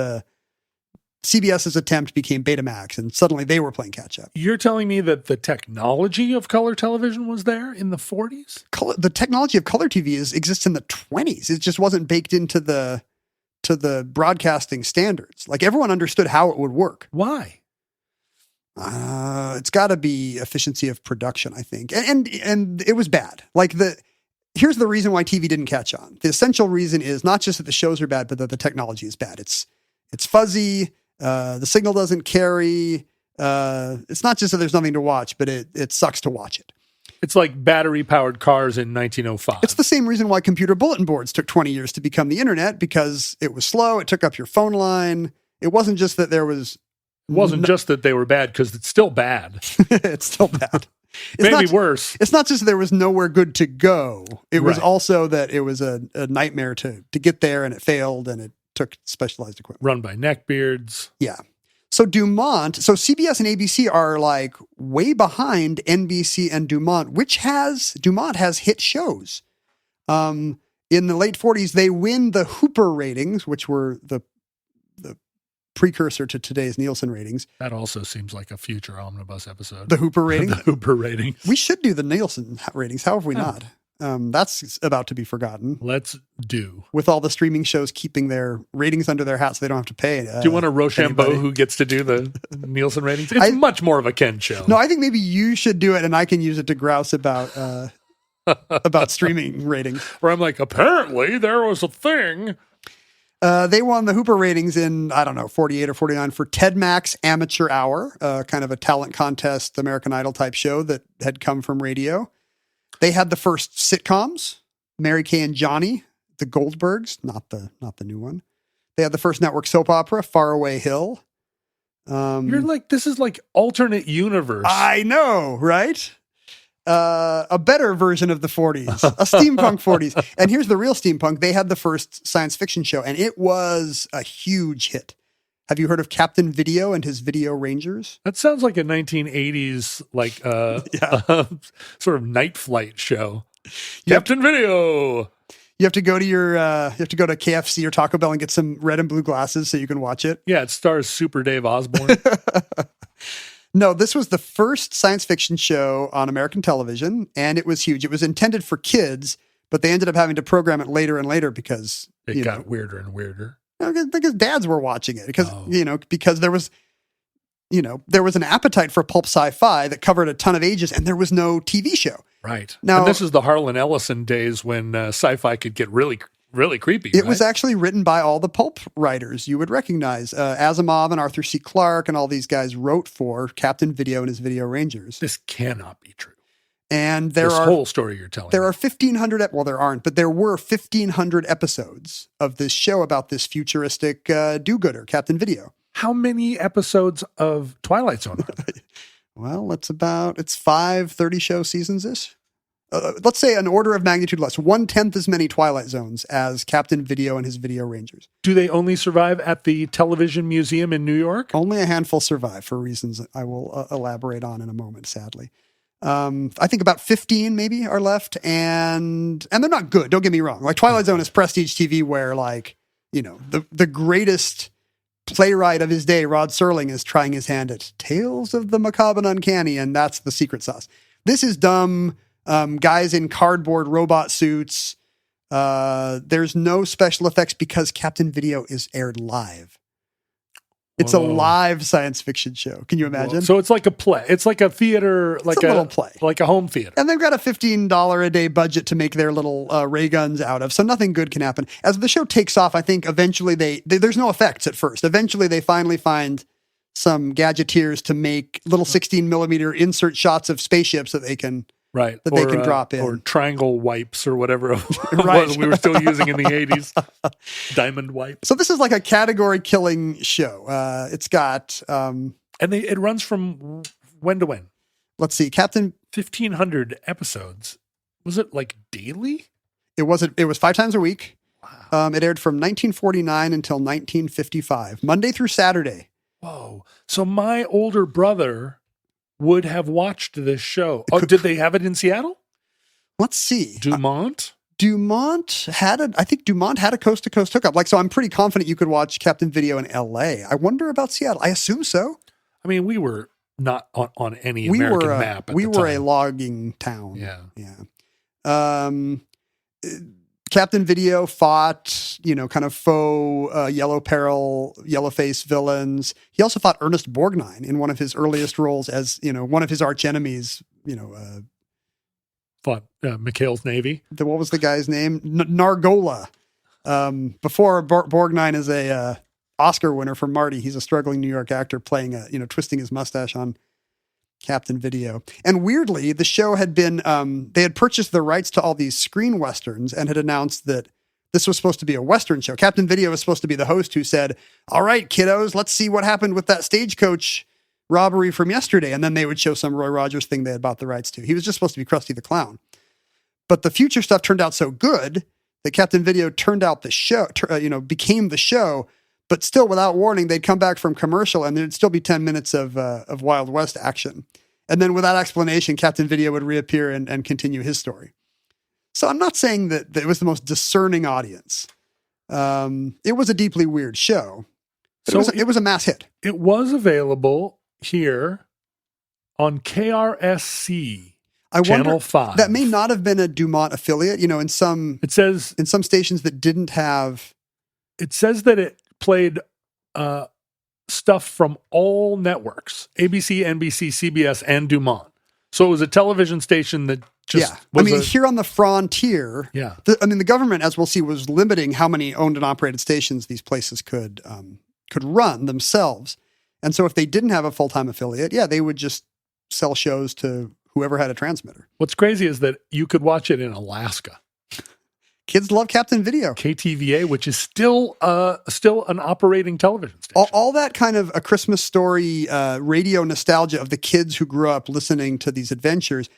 CBS's attempt became Betamax, and suddenly they were playing catch-up. You're telling me that the technology of color television was there in the 40s? The technology of color TV exists in the 20s. It just wasn't baked into the broadcasting standards. Like, everyone understood how it would work. Why? It's got to be efficiency of production, I think. And it was bad. Here's the reason why TV didn't catch on. The essential reason is not just that the shows are bad, but that the technology is bad. It's fuzzy. The signal doesn't carry. It's not just that there's nothing to watch, but it sucks to watch it. It's like battery-powered cars in 1905. It's the same reason why computer bulletin boards took 20 years to become the internet, because it was slow. It took up your phone line. It wasn't just that there was... It wasn't just that they were bad, because it's still bad. It's still bad. Maybe worse. It's not just that there was nowhere good to go. It was also that it was a nightmare to get there, and it failed, and it took specialized equipment. Run by neckbeards. Yeah. So CBS and ABC are like way behind NBC and DuMont, DuMont has hit shows. In the late 40s, they win the Hooper ratings, which were the precursor to today's Nielsen ratings. That also seems like a future Omnibus episode. The Hooper ratings? The Hooper ratings. We should do the Nielsen ratings. How have we not? That's about to be forgotten. Let's do. With all the streaming shows keeping their ratings under their hat so they don't have to pay. Do you want a Rochambeau who gets to do the Nielsen ratings? It's much more of a Ken show. No, I think maybe you should do it, and I can use it to grouse about streaming ratings. Where I'm like, apparently there was a thing. They won the Hooper ratings in, 48 or 49 for Ted Mack's Amateur Hour, kind of a talent contest, American Idol type show that had come from radio. They had the first sitcoms, Mary Kay and Johnny, the Goldbergs, not the new one. They had the first network soap opera, Faraway Hill. You're like, this is like alternate universe. I know, right? A better version of the 40s, a steampunk 40s. And here's the real steampunk. They had the first science fiction show, and it was a huge hit. Have you heard of Captain Video and his Video Rangers? That sounds like a 1980s, sort of night flight show. Captain Video. You have to go to KFC or Taco Bell and get some red and blue glasses so you can watch it. Yeah, it stars Super Dave Osborne. No, this was the first science fiction show on American television, and it was huge. It was intended for kids, but they ended up having to program it later and later because it got weirder and weirder. Because dads were watching it because there was an appetite for pulp sci-fi that covered a ton of ages, and there was no TV show. Right. Now, and this is the Harlan Ellison days when sci-fi could get really, really creepy. It was actually written by all the pulp writers you would recognize. Asimov and Arthur C. Clarke and all these guys wrote for Captain Video and his Video Rangers. This cannot be true. And This whole story you're telling there me. are 1,500, well, there aren't, but there were 1,500 episodes of this show about this futuristic do-gooder, Captain Video. How many episodes of Twilight Zone are there? Well, it's 5 30-show seasons-ish. Let's say an order of magnitude less, 1/10 as many Twilight Zones as Captain Video and his Video Rangers. Do they only survive at the Television Museum in New York? Only a handful survive for reasons I will elaborate on in a moment, sadly. I think about 15 maybe are left, and they're not good. Don't get me wrong. Like Twilight Zone is prestige TV where, like, you know, the greatest playwright of his day, Rod Serling, is trying his hand at Tales of the Macabre and Uncanny, and that's the secret sauce. This is dumb. Guys in cardboard robot suits. There's no special effects because Captain Video is aired live. It's a live science fiction show. Can you imagine? So it's like a play. It's like a theater, It's a little play. like a home theater. And they've got a $15 a day budget to make their little ray guns out of, so nothing good can happen. As the show takes off, I think eventually there's no effects at first. Eventually they finally find some gadgeteers to make little 16 millimeter insert shots of spaceships that they can they can drop in. Or triangle wipes or whatever it Right. was we were still using in the 80s. Diamond wipes. So this is like a category killing show. It's got And it runs from when to when? let's see, Captain. 1,500 episodes. Was it like daily? It was 5 times a week. Wow. It aired from 1949 until 1955, Monday through Saturday. Whoa. So my older brother would have watched this show. Oh, did they have it in Seattle? Let's see. DuMont? DuMont had a coast to coast hookup. Like, so I'm pretty confident you could watch Captain Video in LA. I wonder about Seattle. I assume so. I mean, we were not on any American map at we the were time. a logging town. Yeah. Captain Video fought, kind of faux Yellow Peril, Yellowface villains. He also fought Ernest Borgnine in one of his earliest roles as, one of his arch enemies, Fought McHale's Navy. what was the guy's name? Nargola. Before Borgnine is a Oscar winner for Marty. He's a struggling New York actor playing twisting his mustache on Captain Video. And weirdly, the show had been, they had purchased the rights to all these screen westerns and had announced that this was supposed to be a western show. Captain Video was supposed to be the host who said, all right, kiddos, let's see what happened with that stagecoach robbery from yesterday. And then they would show some Roy Rogers thing they had bought the rights to. He was just supposed to be Krusty the Clown. But the future stuff turned out so good that Captain Video turned out the show, became the show. But still, without warning, they'd come back from commercial and there'd still be 10 minutes of Wild West action. And then without explanation, Captain Video would reappear and continue his story. So I'm not saying that it was the most discerning audience. It was a deeply weird show. But it was a mass hit. It was available here on KRSC. Channel 5. That may not have been a DuMont affiliate. In some stations that didn't have. It says that it played stuff from all networks, ABC, NBC, CBS, and DuMont. So it was a television station that just here on the frontier, the government, as we'll see, was limiting how many owned and operated stations these places could run themselves. And so if they didn't have a full-time affiliate, they would just sell shows to whoever had a transmitter. What's crazy is that you could watch it in Alaska. Kids love Captain Video. KTVA, which is still an operating television station. All that kind of a Christmas story, radio nostalgia of the kids who grew up listening to these adventures.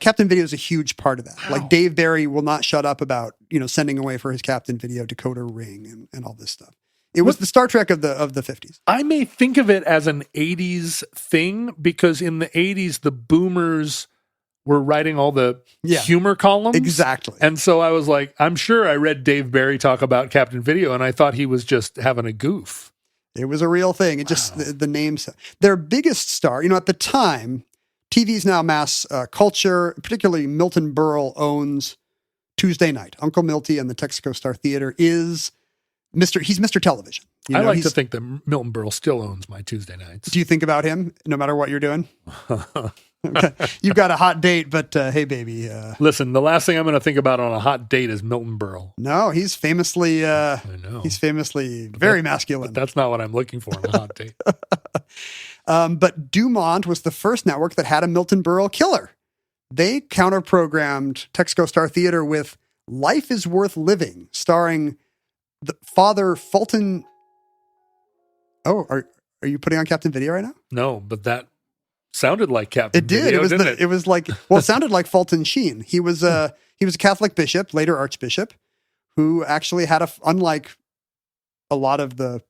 Captain Video is a huge part of that. Wow. Like Dave Barry will not shut up about sending away for his Captain Video decoder ring and all this stuff. It was the Star Trek of the 50s. I may think of it as an 80s thing because in the 80s the boomers were writing all the humor columns. Exactly. And so I was like, I'm sure I read Dave Barry talk about Captain Video and I thought he was just having a goof. It was a real thing. It just, the names, their biggest star, at the time, TV's now mass culture, particularly Milton Berle owns Tuesday Night. Uncle Milty and the Texaco Star Theater he's Mr. Television. I like to think that Milton Berle still owns my Tuesday nights. Do you think about him no matter what you're doing? Okay. You've got a hot date, but hey, baby. Listen, the last thing I'm going to think about on a hot date is Milton Berle. No, he's famously. I know. He's famously very masculine. But that's not what I'm looking for on a hot date. But DuMont was the first network that had a Milton Berle killer. They counter-programmed Texaco Star Theater with "Life is Worth Living," starring the Father Fulton. Oh, are you putting on Captain Video right now? No, but that sounded like Captain It did. Video, It was. didn't it? It was like. Well, it sounded like Fulton Sheen. He was a Catholic bishop, later Archbishop, who actually had unlike a lot of the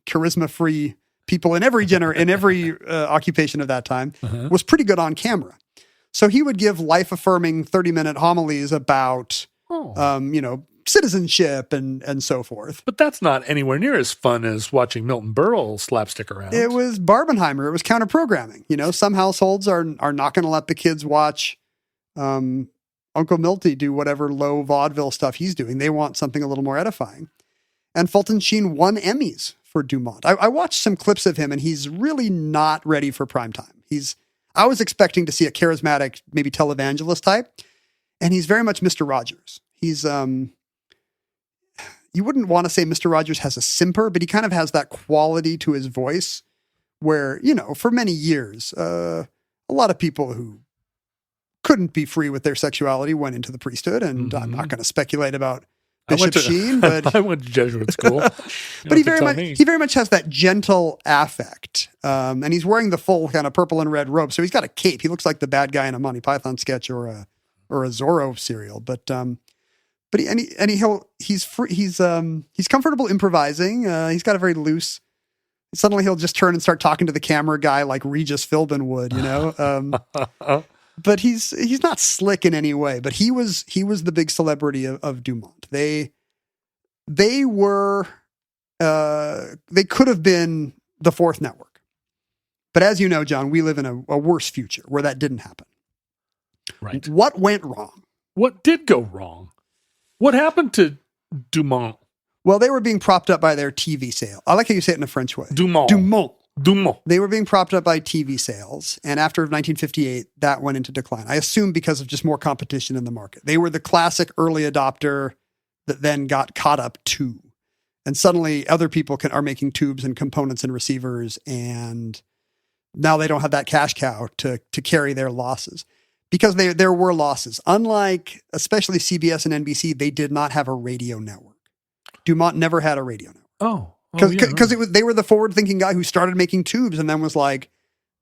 charisma-free people in every occupation of that time, was pretty good on camera. So he would give life-affirming 30-minute homilies about, citizenship and so forth. But that's not anywhere near as fun as watching Milton Berle slapstick around. It was Barbenheimer. It was counter-programming. Some households are not going to let the kids watch Uncle Milty do whatever low vaudeville stuff he's doing. They want something a little more edifying. And Fulton Sheen won Emmys for DuMont. I watched some clips of him, and he's really not ready for prime time. I was expecting to see a charismatic, maybe televangelist type, and he's very much Mr. Rogers. He's you wouldn't want to say Mr. Rogers has a simper, but he kind of has that quality to his voice where, for many years, a lot of people who couldn't be free with their sexuality went into the priesthood, and I'm not going to speculate about Bishop Sheen, but I went to Jesuit school. But he very much has that gentle affect, and he's wearing the full kind of purple and red robe, so he's got a cape. He looks like the bad guy in a Monty Python sketch or a Zorro serial. He's comfortable improvising. He's got a very loose. Suddenly he'll just turn and start talking to the camera guy like Regis Philbin would, But he's not slick in any way. But he was the big celebrity of DuMont. They could have been the fourth network. But as you know, John, we live in a worse future where that didn't happen. Right. What went wrong? What did go wrong? What happened to DuMont? Well, they were being propped up by their TV sale. I like how you say it in a French way. DuMont. They were being propped up by TV sales, and after 1958, that went into decline. I assume because of just more competition in the market. They were the classic early adopter that then got caught up too. And suddenly other people are making tubes and components and receivers, and now they don't have that cash cow to carry their losses. Because there were losses. Unlike, especially CBS and NBC, they did not have a radio network. DuMont never had a radio network. Oh. Because they were the forward-thinking guy who started making tubes and then was like,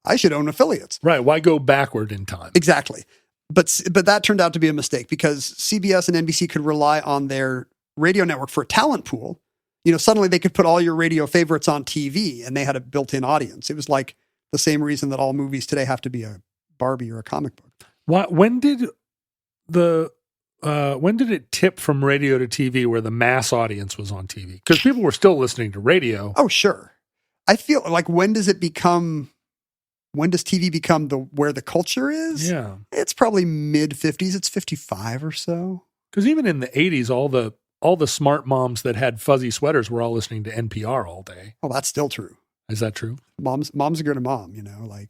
I should own affiliates. Right. Why go backward in time? Exactly. But that turned out to be a mistake because CBS and NBC could rely on their radio network for a talent pool. Suddenly they could put all your radio favorites on TV and they had a built-in audience. It was like the same reason that all movies today have to be a Barbie or a comic book. When did it tip from radio to TV where the mass audience was on TV? Because people were still listening to radio. Oh, sure. I feel like when does TV become where the culture is? Yeah. It's probably mid-50s. It's 55 or so. Because even in the 80s, all the smart moms that had fuzzy sweaters were all listening to NPR all day. Oh, that's still true. Is that true? Mom's are going to mom,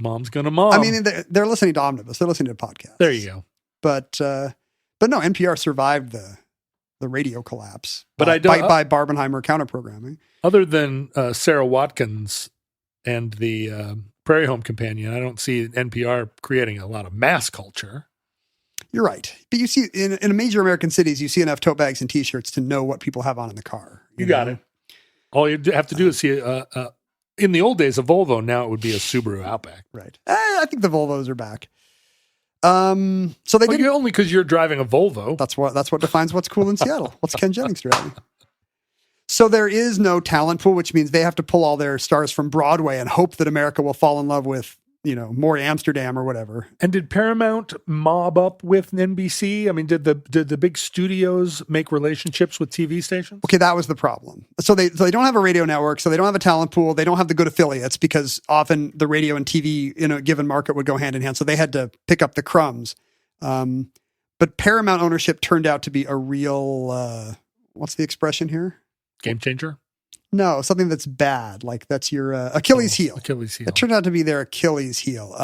Mom's going to mom. I mean, they're listening to Omnibus. They're listening to podcasts. There you go. But no, NPR survived the radio collapse by Barbenheimer counter-programming. Other than Sarah Watkins and the Prairie Home Companion, I don't see NPR creating a lot of mass culture. You're right. But you see, in major American cities, you see enough tote bags and T-shirts to know what people have on in the car. You got it. All you have to do is see in the old days, a Volvo. Now it would be a Subaru Outback. Right. I think the Volvos are back. So they did only because you're driving a Volvo. That's what defines what's cool in Seattle. What's Ken Jennings driving? So there is no talent pool, which means they have to pull all their stars from Broadway and hope that America will fall in love with, Maury Amsterdam or whatever. And did Paramount mob up with NBC? I mean, did the big studios make relationships with TV stations? Okay, that was the problem. So they don't have a radio network, so they don't have a talent pool. They don't have the good affiliates because often the radio and TV in a given market would go hand in hand. So they had to pick up the crumbs. But Paramount ownership turned out to be a real, what's the expression here? Game changer? No, something that's bad. Like that's your Achilles heel. Achilles heel. It turned out to be their Achilles heel.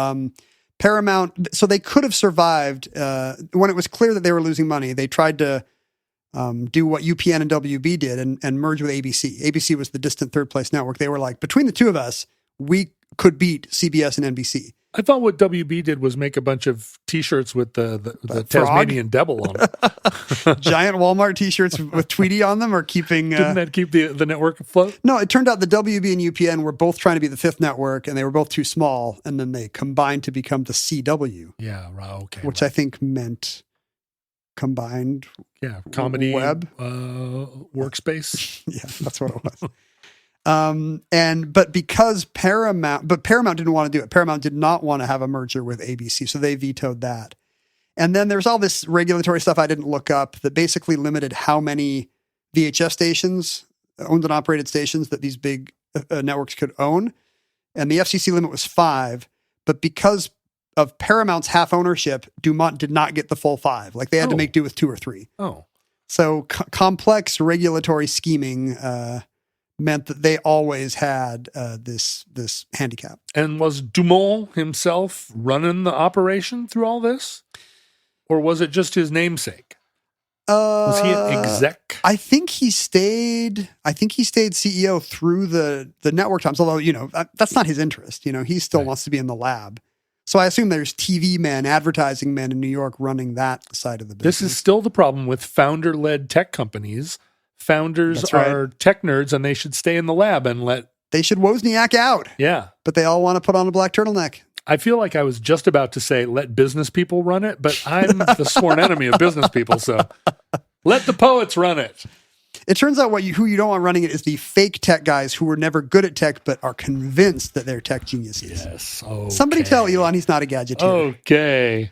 Paramount, so they could have survived. When it was clear that they were losing money, they tried to do what UPN and WB did and merge with ABC. ABC was the distant third place network. They were like, between the two of us, we could beat CBS and NBC. I thought what WB did was make a bunch of T-shirts with the Tasmanian devil on it. Giant Walmart T-shirts with Tweety on them are keeping... Didn't that keep the network afloat? No, it turned out the WB and UPN were both trying to be the fifth network, and they were both too small, and then they combined to become the CW. Yeah, right, okay. Which I think meant combined comedy web workspace. Yeah, that's what it was. But Paramount didn't want to do it. Paramount did not want to have a merger with ABC, so they vetoed that. And then there's all this regulatory stuff I didn't look up that basically limited how many VHS stations, owned and operated stations, that these big networks could own. And the FCC limit was 5, but because of Paramount's half ownership, DuMont did not get the full 5. Like they had to make do with 2 or 3. Oh. So complex regulatory scheming meant that they always had this handicap. And was DuMont himself running the operation through all this? Or was it just his namesake? Was he an exec? I think he stayed CEO through the network times, although, that's not his interest. He still wants to be in the lab. So I assume there's TV men, advertising men in New York running that side of the business. This is still the problem with founder-led tech companies. Founders are tech nerds, and they should stay in the lab and They should Wozniak out. Yeah. But they all want to put on a black turtleneck. I feel like I was just about to say, let business people run it, but I'm the sworn enemy of business people, so let the poets run it. It turns out who you don't want running it is the fake tech guys who were never good at tech, but are convinced that they're tech geniuses. Yes. Okay. Somebody tell Elon he's not a gadgeteer. Okay.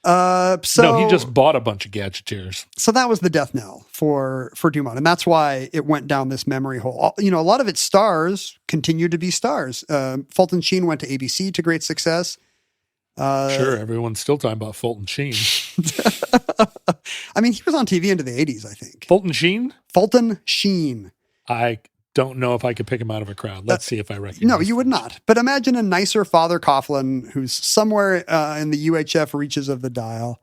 No, he just bought a bunch of gadgeteers. So that was the death knell for DuMont, and that's why it went down this memory hole. A lot of its stars continued to be stars. Fulton Sheen went to ABC to great success. Sure, everyone's still talking about Fulton Sheen. I mean, he was on TV into the 80s, I think. Fulton Sheen? Fulton Sheen. I don't know if I could pick him out of a crowd. Let's see if I recognize No, you would not. But imagine a nicer Father Coughlin who's somewhere in the UHF reaches of the dial.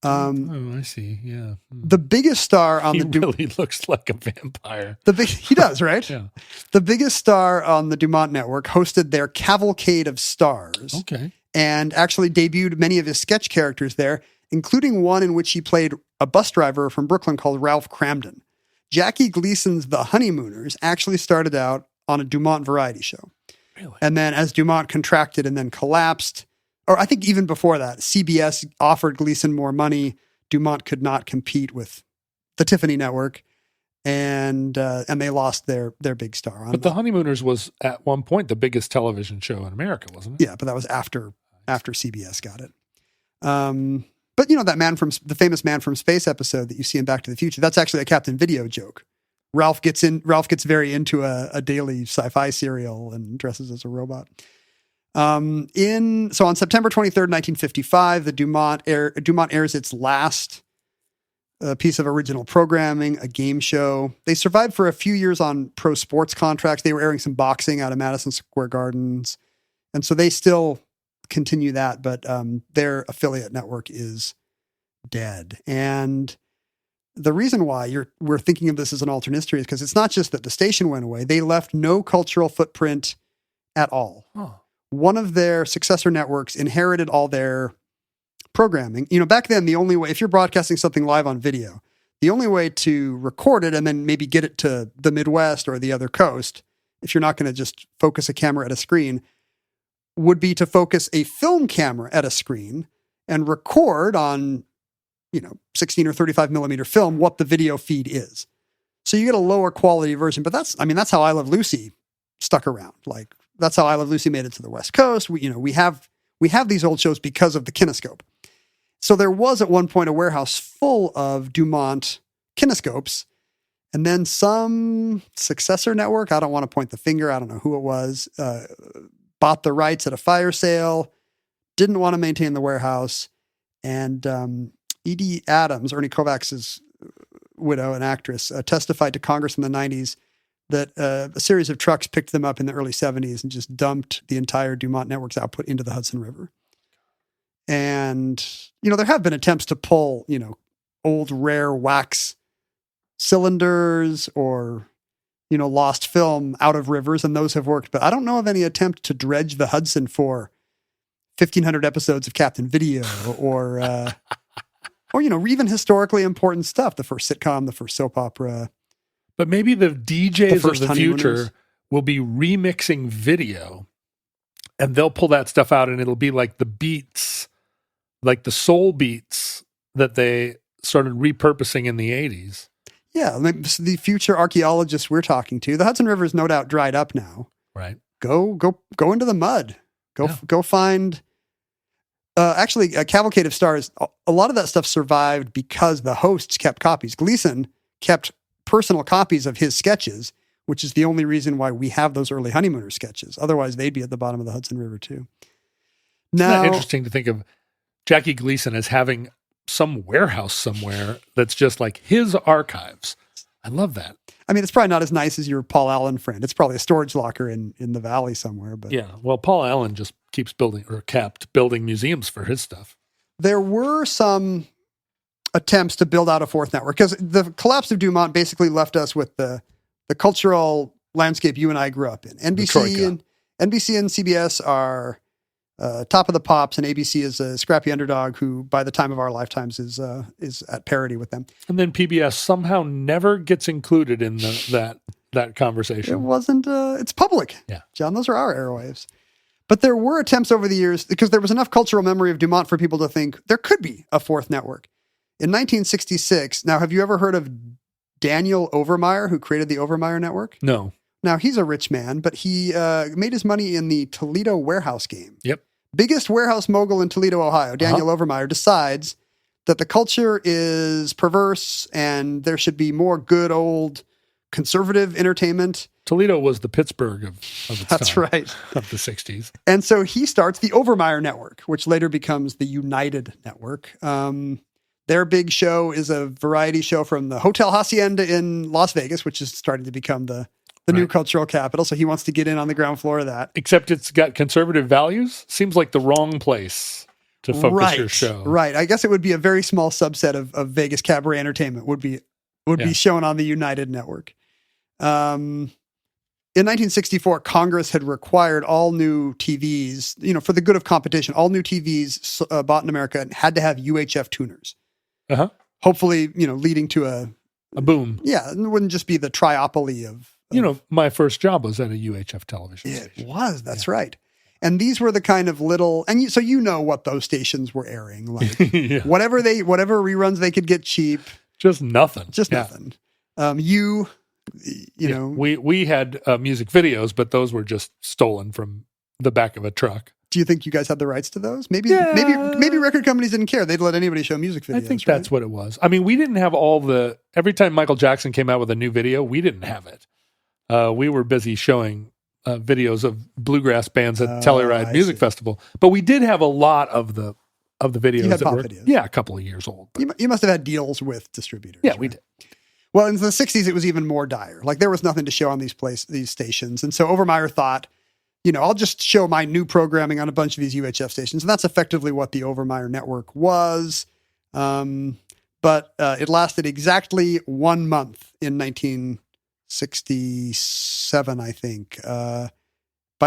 I see. Yeah. The biggest star on he really looks like a vampire. He does, right? Yeah. The biggest star on the DuMont network hosted their Cavalcade of Stars. Okay. And actually debuted many of his sketch characters there, including one in which he played a bus driver from Brooklyn called Ralph Cramden. Jackie Gleason's The Honeymooners actually started out on a DuMont variety show. Really? And then as DuMont contracted and then collapsed, or I think even before that, CBS offered Gleason more money. DuMont could not compete with the Tiffany network, and they lost their big star. But The Honeymooners was at one point the biggest television show in America, wasn't it? Yeah, but that was after CBS got it. But that famous Man from Space episode that you see in Back to the Future, that's actually a Captain Video joke. Ralph gets very into a daily sci-fi serial and dresses as a robot. So on September 23rd, 1955, the DuMont airs its last piece of original programming, a game show. They survived for a few years on pro sports contracts. They were airing some boxing out of Madison Square Gardens. And so they still continue that, but their affiliate network is dead. And the reason why we're thinking of this as an alternate history is because it's not just that the station went away. They left no cultural footprint at all. Oh. One of their successor networks inherited all their programming. Back then, the only way, if you're broadcasting something live on video, the only way to record it and then maybe get it to the Midwest or the other coast, if you're not going to just focus a camera at a screen, would be to focus a film camera at a screen and record on, 16 or 35 millimeter film what the video feed is. So you get a lower quality version, but that's how I Love Lucy stuck around. Like that's how I Love Lucy made it to the West Coast. We have these old shows because of the kinescope. So there was at one point a warehouse full of DuMont kinescopes, and then some successor network, I don't want to point the finger, I don't know who it was, bought the rights at a fire sale, didn't want to maintain the warehouse, and Edie Adams, Ernie Kovacs' widow and actress, testified to Congress in the 90s that a series of trucks picked them up in the early 70s and just dumped the entire DuMont network's output into the Hudson River. And, there have been attempts to pull, old rare wax cylinders or, lost film out of rivers, and those have worked. But I don't know of any attempt to dredge the Hudson for 1,500 episodes of Captain Video or even historically important stuff. The first sitcom, the first soap opera. But maybe the DJs of the Honeymooners. future will be remixing video, and they'll pull that stuff out, and it'll be like the beats, like the soul beats that they started repurposing in the 80s. Yeah, the future archaeologists we're talking to. The Hudson River is no doubt dried up now. Right. Go into the mud. Go find. Actually, Cavalcade of Stars. A lot of that stuff survived because the hosts kept copies. Gleason kept personal copies of his sketches, which is the only reason why we have those early Honeymooner sketches. Otherwise, they'd be at the bottom of the Hudson River too. Isn't Now, that interesting to think of Jackie Gleason as having some warehouse somewhere that's just like his archives? I love that. I mean, it's probably not as nice as your Paul Allen friend. It's probably a storage locker in the valley somewhere. But Yeah. Well, Paul Allen just kept building museums for his stuff. there were some attempts to build out a fourth network because the collapse of DuMont basically left us with the cultural landscape you and I grew up in. NBC and CBS are top of the pops, and ABC is a scrappy underdog who, by the time of our lifetimes, is at parity with them. And then PBS somehow never gets included in that conversation. It wasn't. It's public. Yeah. John, those are our airwaves. But there were attempts over the years because there was enough cultural memory of DuMont for people to think there could be a fourth network. In 1966, now, have you ever heard of Daniel Overmeyer, who created the Overmeyer Network? No. Now, he's a rich man, but he made his money in the Toledo warehouse game. Yep. Biggest warehouse mogul in Toledo, Ohio, Daniel Overmeyer, decides that the culture is perverse and there should be more good old conservative entertainment. Toledo was the Pittsburgh of its That's time, right. of the 60s. And so he starts the Overmeyer Network, which later becomes the United Network. Their big show is a variety show from the Hotel Hacienda in Las Vegas, which is starting to become the new cultural capital. So he wants to get in on the ground floor of that. Except it's got conservative values. Seems like the wrong place to focus your show. Right. I guess it would be a very small subset of Vegas cabaret entertainment would be shown on the United Network. In 1964, Congress had required all new TVs, for the good of competition, all new TVs bought in America had to have UHF tuners. Uh-huh. Hopefully, leading to a boom. Yeah, it wouldn't just be the triopoly of my first job was at a UHF television station. It was, that's right. And these were the kind of little, and so what those stations were airing, like whatever reruns they could get cheap. Just nothing. Nothing. We had music videos, but those were just stolen from the back of a truck. Do you think you guys had the rights to those? Maybe record companies didn't care. They'd let anybody show music videos. I think that's what it was. I mean, we didn't have every time Michael Jackson came out with a new video, we didn't have it. We were busy showing videos of bluegrass bands at Telluride Music Festival, but we did have a lot of the videos. You had that pop were videos. Yeah, a couple of years old. You must have had deals with distributors. Yeah, we did. Well, in the 60s, it was even more dire. Like there was nothing to show on these stations. And so Overmeyer thought, I'll just show my new programming on a bunch of these UHF stations. And that's effectively what the Overmeyer Network was. But it lasted exactly 1 month in 1967, I think. By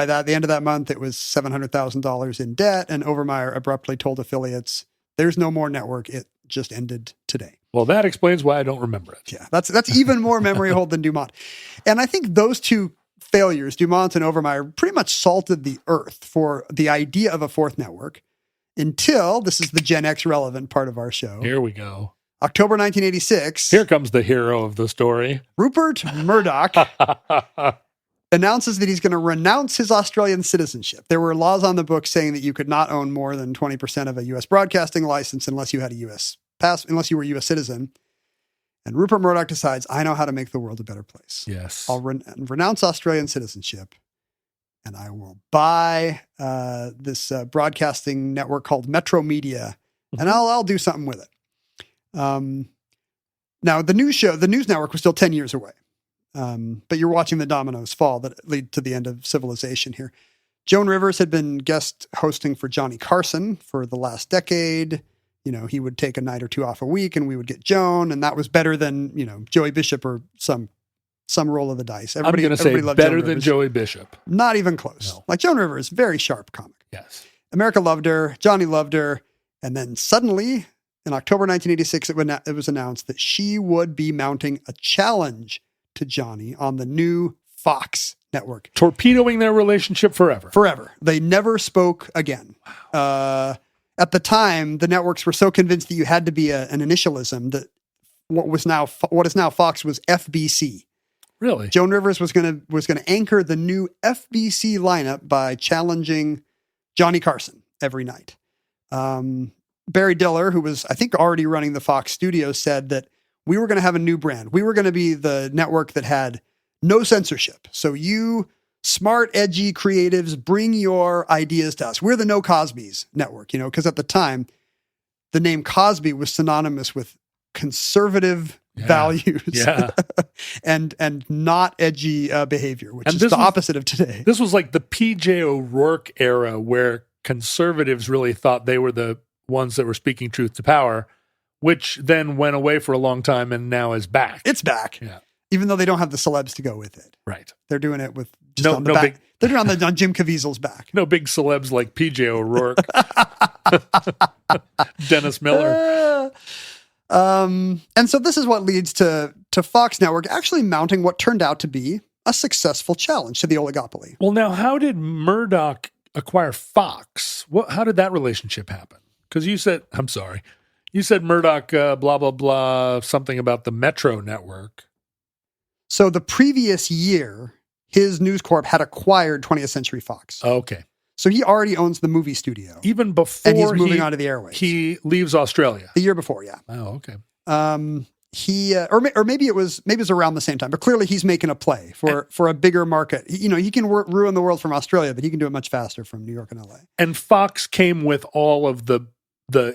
the end of that month, it was $700,000 in debt. And Overmeyer abruptly told affiliates, there's no more network. It just ended today. Well, that explains why I don't remember it. Yeah, that's even more memory hold than DuMont. And I think those two failures, DuMont and Overmeyer, pretty much salted the earth for the idea of a fourth network until, this is the Gen X relevant part of our show. Here we go. October 1986. Here comes the hero of the story. Rupert Murdoch announces that he's going to renounce his Australian citizenship. There were laws on the books saying that you could not own more than 20% of a U.S. broadcasting license unless you had a U.S. unless you were a U.S. citizen. And Rupert Murdoch decides, I know how to make the world a better place. Yes. I'll renounce Australian citizenship, and I will buy this broadcasting network called Metro Media, and I'll do something with it. Now, the news network was still 10 years away, but you're watching the dominoes fall that lead to the end of civilization here. Joan Rivers had been guest hosting for Johnny Carson for the last decade. He would take a night or two off a week and we would get Joan, and that was better than, Joey Bishop or some roll of the dice. I'm going to say better than Joey Bishop. Not even close. No. Like Joan Rivers, very sharp comic. Yes. America loved her. Johnny loved her. And then suddenly, in October 1986, it was announced that she would be mounting a challenge to Johnny on the new Fox network. Torpedoing their relationship forever. Forever. They never spoke again. Wow. At the time, the networks were so convinced that you had to be an initialism that what is now Fox was FBC. Really? Joan Rivers was going to anchor the new FBC lineup by challenging Johnny Carson every night. Barry Diller, who was, I think, already running the Fox studios, said that we were going to have a new brand. We were going to be the network that had no censorship. So you smart, edgy creatives, bring your ideas to us. We're the No Cosby's network, because at the time, the name Cosby was synonymous with conservative values and not edgy behavior, which is the opposite of today. This was like the P.J. O'Rourke era where conservatives really thought they were the ones that were speaking truth to power, which then went away for a long time and now is back. It's back. Yeah. Even though they don't have the celebs to go with it. Right. They're doing it with just on the back. They're doing it on Jim Caviezel's back. No big celebs like P.J. O'Rourke. Dennis Miller. And so this is what leads to Fox Network actually mounting what turned out to be a successful challenge to the oligopoly. Well, now, how did Murdoch acquire Fox? How did that relationship happen? Because you said Murdoch, blah, blah, blah, something about the Metro network. So the previous year, his News Corp had acquired 20th Century Fox. Okay. So he already owns the movie studio. Even before and he's moving on to the airways. He leaves Australia. The year before, yeah. Oh, okay. Or maybe it was around the same time, but clearly he's making a play for a bigger market. He can ruin the world from Australia, but he can do it much faster from New York and LA. And Fox came with all of the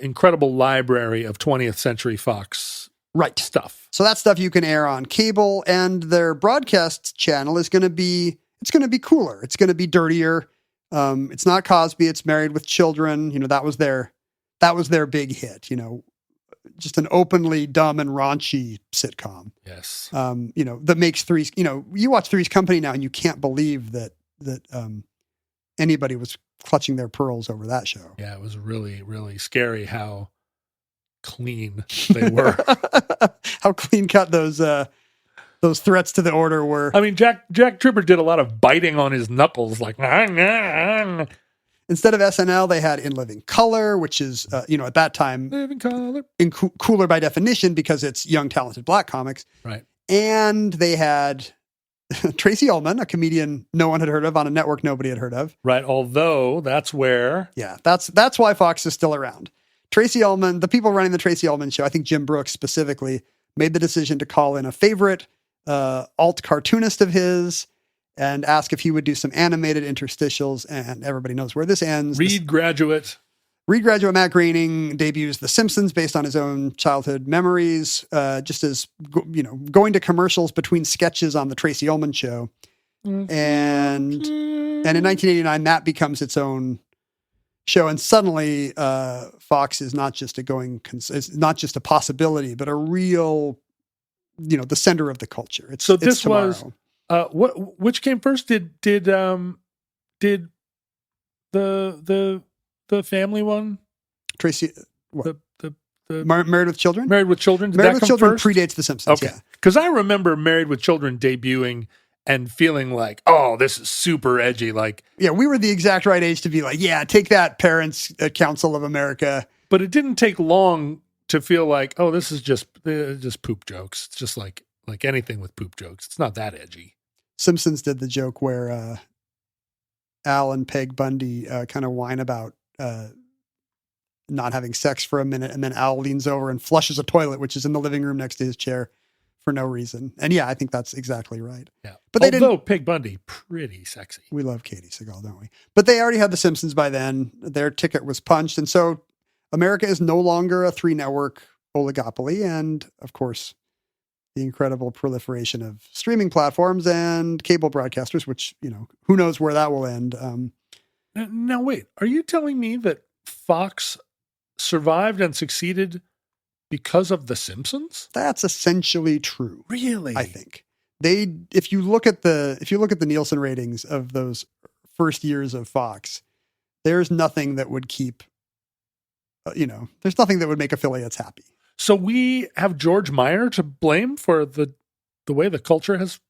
incredible library of 20th Century Fox stuff. So that stuff you can air on cable, and their broadcast channel is going to be cooler. It's going to be dirtier. It's not Cosby. It's Married with Children. that was their big hit. Just an openly dumb and raunchy sitcom. Yes. That makes Three's. You watch Three's Company now, and you can't believe that anybody was clutching their pearls over that show. Yeah, it was really, really scary how clean they were. How clean cut those threats to the order were. I mean, Jack Tripper did a lot of biting on his knuckles, like. Instead of SNL, they had In Living Color, which is, at that time, Living Color, cooler by definition because it's young, talented black comics. Right. And they had Tracy Ullman, a comedian no one had heard of on a network nobody had heard of. Right. Although that's where. Yeah, that's why Fox is still around. Tracy Ullman, the people running the Tracy Ullman show, I think Jim Brooks specifically, made the decision to call in a favorite alt cartoonist of his and ask if he would do some animated interstitials, and everybody knows where this ends. Reed graduate Matt Groening debuts The Simpsons based on his own childhood memories, just as, going to commercials between sketches on the Tracy Ullman show. And in 1989, that becomes its own show. And suddenly Fox is not just it's not just a possibility, but a real, the center of the culture. It's tomorrow. Which came first? Did the family one? Tracy, what? The Married with Children? Married with Children? Did Married that with come Children first? predates The Simpsons, Okay. yeah. Because I remember Married with Children debuting and feeling like, oh, this is super edgy. Like, yeah, we were the exact right age to be like, yeah, take that, Parents Council of America. But it didn't take long to feel like, oh, this is just poop jokes. It's just like anything with poop jokes. It's not that edgy. Simpsons did the joke where Al and Peg Bundy kind of whine about not having sex for a minute, and then Al leans over and flushes a toilet, which is in the living room next to his chair, for no reason. And yeah, I think that's exactly right. Yeah. But although Peg Bundy, pretty sexy. We love Katie Seagal, don't we? But they already had The Simpsons by then. Their ticket was punched. And so America is no longer a 3-network oligopoly. And of course, the incredible proliferation of streaming platforms and cable broadcasters, which, who knows where that will end. Now, wait, are you telling me that Fox survived and succeeded because of The Simpsons? That's essentially true. Really? I think. If you look at the Nielsen ratings of those first years of Fox, there's nothing that would keep, there's nothing that would make affiliates happy. So we have George Meyer to blame for the way the culture has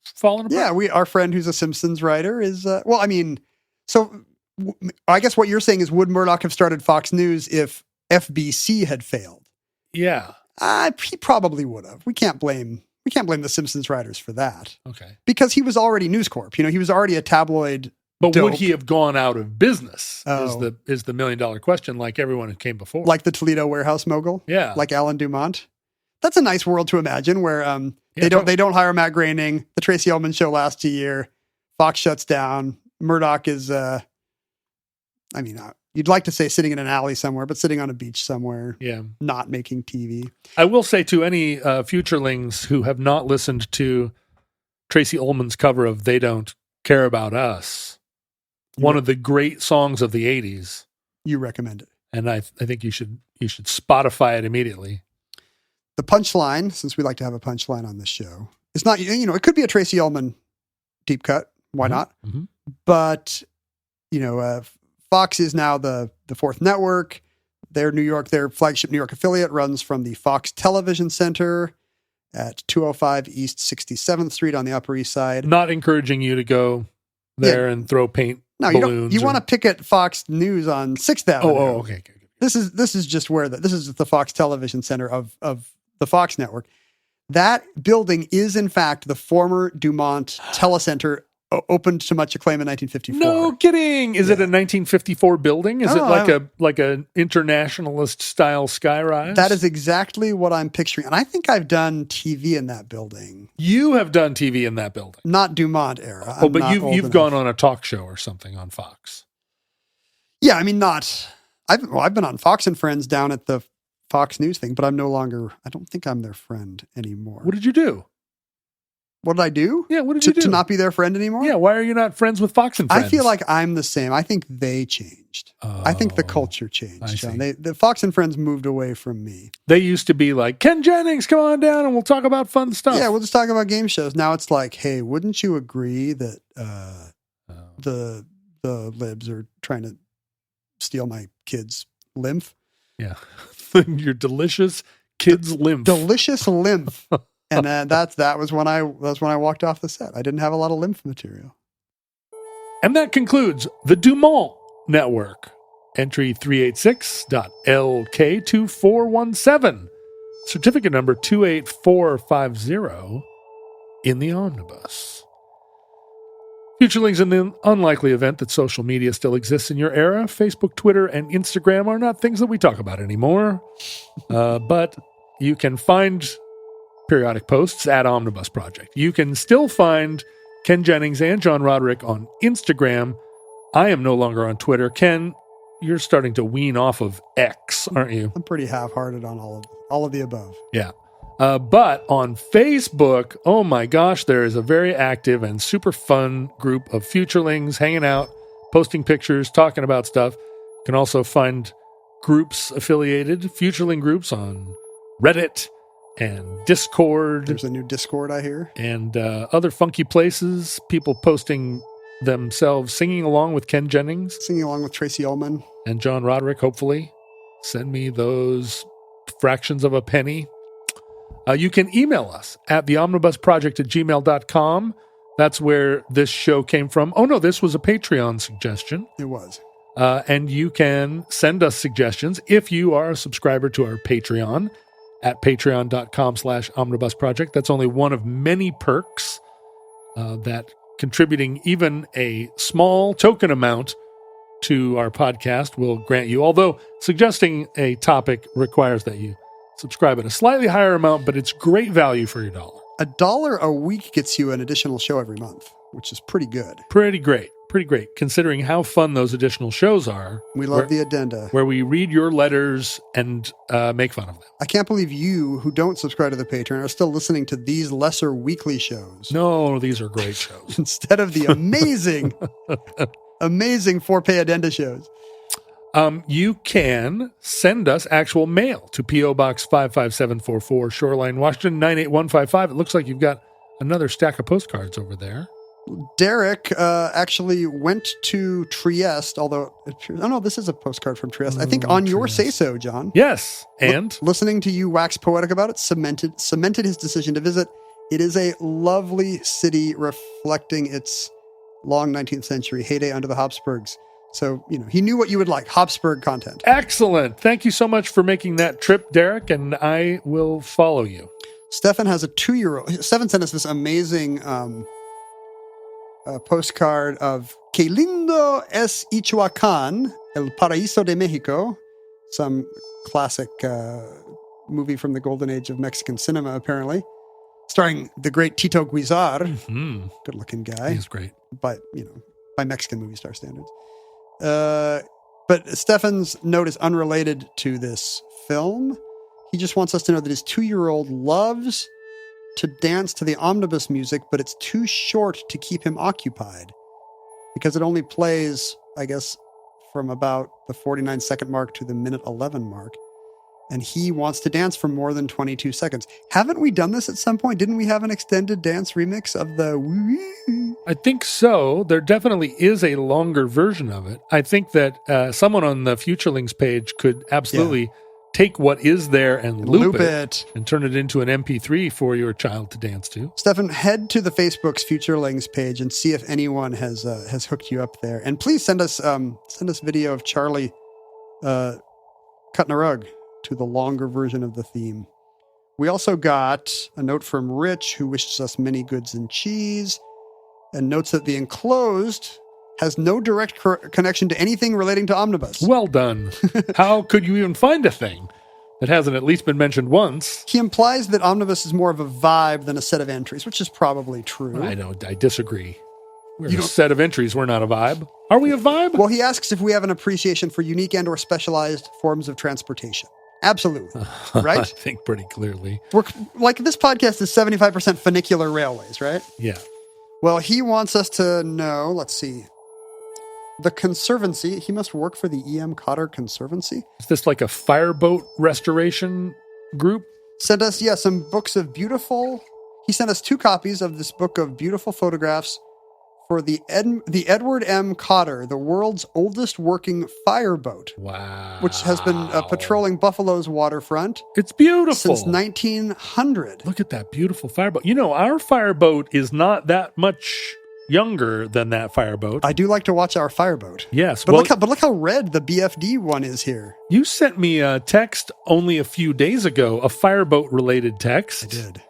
fallen apart? Yeah, our friend who's a Simpsons writer is, I guess what you're saying is, would Murdoch have started Fox News if FBC had failed? Yeah. He probably would have. We can't blame the Simpsons writers for that. Okay. Because he was already News Corp. He was already a tabloid. But dope. would he have gone out of business? Oh. Is the $1 million question, like everyone who came before? Like the Toledo warehouse mogul? Yeah. Like Alan DuMont? That's a nice world to imagine where they don't hire Matt Groening. The Tracy Ullman show lasts a year. Fox shuts down. Murdoch is you'd like to say sitting in an alley somewhere, but sitting on a beach somewhere. Yeah. Not making TV. I will say to any futurelings who have not listened to Tracy Ullman's cover of They Don't Care About Us, one of the great songs of the 80s. You recommend it. And I think you should Spotify it immediately. The punchline, since we like to have a punchline on this show, it's not, it could be a Tracy Ullman deep cut. Why not? Mm-hmm. But, Fox is now the fourth network. Their flagship New York affiliate runs from the Fox Television Center at 205 East 67th Street on the Upper East Side. Not encouraging you to go there and throw paint balloons. You want to pick at Fox News on 6th Avenue. Oh, okay. This is just where this is the Fox Television Center of the Fox network. That building is in fact the former DuMont Telecenter, opened to much acclaim in 1954. No kidding. Is it a 1954 building? Is it like an internationalist style skyrise? That is exactly what I'm picturing. And I think I've done TV in that building. You have done TV in that building. Not DuMont era. Oh, but you've gone on a talk show or something on Fox. Yeah, I've been on Fox and Friends down at the Fox News thing, but I don't think I'm their friend anymore. What did you do? What did I do? Yeah, what did you do? To not be their friend anymore? Yeah, why are you not friends with Fox and Friends? I feel like I'm the same. I think they changed. I think the culture changed. John. The Fox and Friends moved away from me. They used to be like, Ken Jennings, come on down and we'll talk about fun stuff. Yeah, we'll just talk about game shows. Now it's like, hey, wouldn't you agree that the libs are trying to steal my kid's lymph? Yeah. Your delicious kid's lymph. Delicious lymph. And that was when I walked off the set. I didn't have a lot of lymph material. And that concludes the DuMont Network. Entry 386.LK2417. Certificate number 28450 in the omnibus. Futurelings, in the unlikely event that social media still exists in your era, Facebook, Twitter, and Instagram are not things that we talk about anymore. But you can find periodic posts at Omnibus Project. You can still find Ken Jennings and John Roderick on Instagram. I am no longer on Twitter. Ken, you're starting to wean off of X, aren't you? I'm pretty half-hearted on all of the above. Yeah. But on Facebook, oh my gosh, there is a very active and super fun group of futurelings hanging out, posting pictures, talking about stuff. You can also find groups affiliated, futureling groups on Reddit and Discord. There's a new Discord, I hear. And other funky places, people posting themselves, singing along with Ken Jennings. Singing along with Tracy Ullman. And John Roderick, hopefully. Send me those fractions of a penny. You can email us at theomnibusproject@gmail.com. That's where this show came from. Oh, no, this was a Patreon suggestion. It was. And you can send us suggestions if you are a subscriber to our Patreon at patreon.com/omnibusproject. That's only one of many perks that contributing even a small token amount to our podcast will grant you, although suggesting a topic requires that you subscribe at a slightly higher amount, but it's great value for your dollar. $1 a week gets you an additional show every month, which is pretty good. Pretty great, considering how fun those additional shows are. We love the addenda. Where we read your letters and make fun of them. I can't believe you, who don't subscribe to the Patreon, are still listening to these lesser weekly shows. No, these are great shows. Instead of the amazing amazing 4-pay addenda shows. You can send us actual mail to P.O. Box 55744, Shoreline, Washington, 98155. It looks like you've got another stack of postcards over there. Derek actually went to Trieste, although, this is a postcard from Trieste. I think on your say-so, John. Yes, and? Listening to you wax poetic about it cemented his decision to visit. It is a lovely city reflecting its long 19th century heyday under the Habsburgs. So, he knew what you would like, Habsburg content. Excellent. Thank you so much for making that trip, Derek, and I will follow you. Stefan has a 2-year-old. Stefan sent us this amazing postcard of Que lindo es Ichuacan, el paraíso de Mexico, some classic movie from the golden age of Mexican cinema, apparently, starring the great Tito Guizar. Mm-hmm. Good-looking guy. He's great. But, by Mexican movie star standards. But Stefan's note is unrelated to this film. He just wants us to know that his 2-year-old loves to dance to the omnibus music, but it's too short to keep him occupied because it only plays, I guess, from about the 49-second mark to the minute 11 mark. And he wants to dance for more than 22 seconds. Haven't we done this at some point? Didn't we have an extended dance remix of the woo? I think so. There definitely is a longer version of it. I think that someone on the Futurelings page could absolutely take what is there and loop it and turn it into an MP3 for your child to dance to. Stefan, head to the Facebook's Futurelings page and see if anyone has hooked you up there. And please send us video of Charlie cutting a rug to the longer version of the theme. We also got a note from Rich, who wishes us many goods and cheese, and notes that the enclosed has no direct connection to anything relating to Omnibus. Well done. How could you even find a thing that hasn't at least been mentioned once? He implies that Omnibus is more of a vibe than a set of entries, which is probably true. I disagree. We're a set of entries. We're not a vibe. Are we a vibe? Well, he asks if we have an appreciation for unique and or specialized forms of transportation. Absolutely. Right? I think pretty clearly. We're this podcast is 75% funicular railways, right? Yeah. Well, he wants us to know, let's see, the Conservancy. He must work for the E.M. Cotter Conservancy. Is this like a fireboat restoration group? Sent us, some books of beautiful. He sent us 2 copies of this book of beautiful photographs for the Edward M. Cotter, the world's oldest working fireboat. Wow. Which has been patrolling Buffalo's waterfront. It's beautiful. Since 1900. Look at that beautiful fireboat. Our fireboat is not that much younger than that fireboat. I do like to watch our fireboat. Yes. But look how red the BFD one is here. You sent me a text only a few days ago, a fireboat-related text. I did.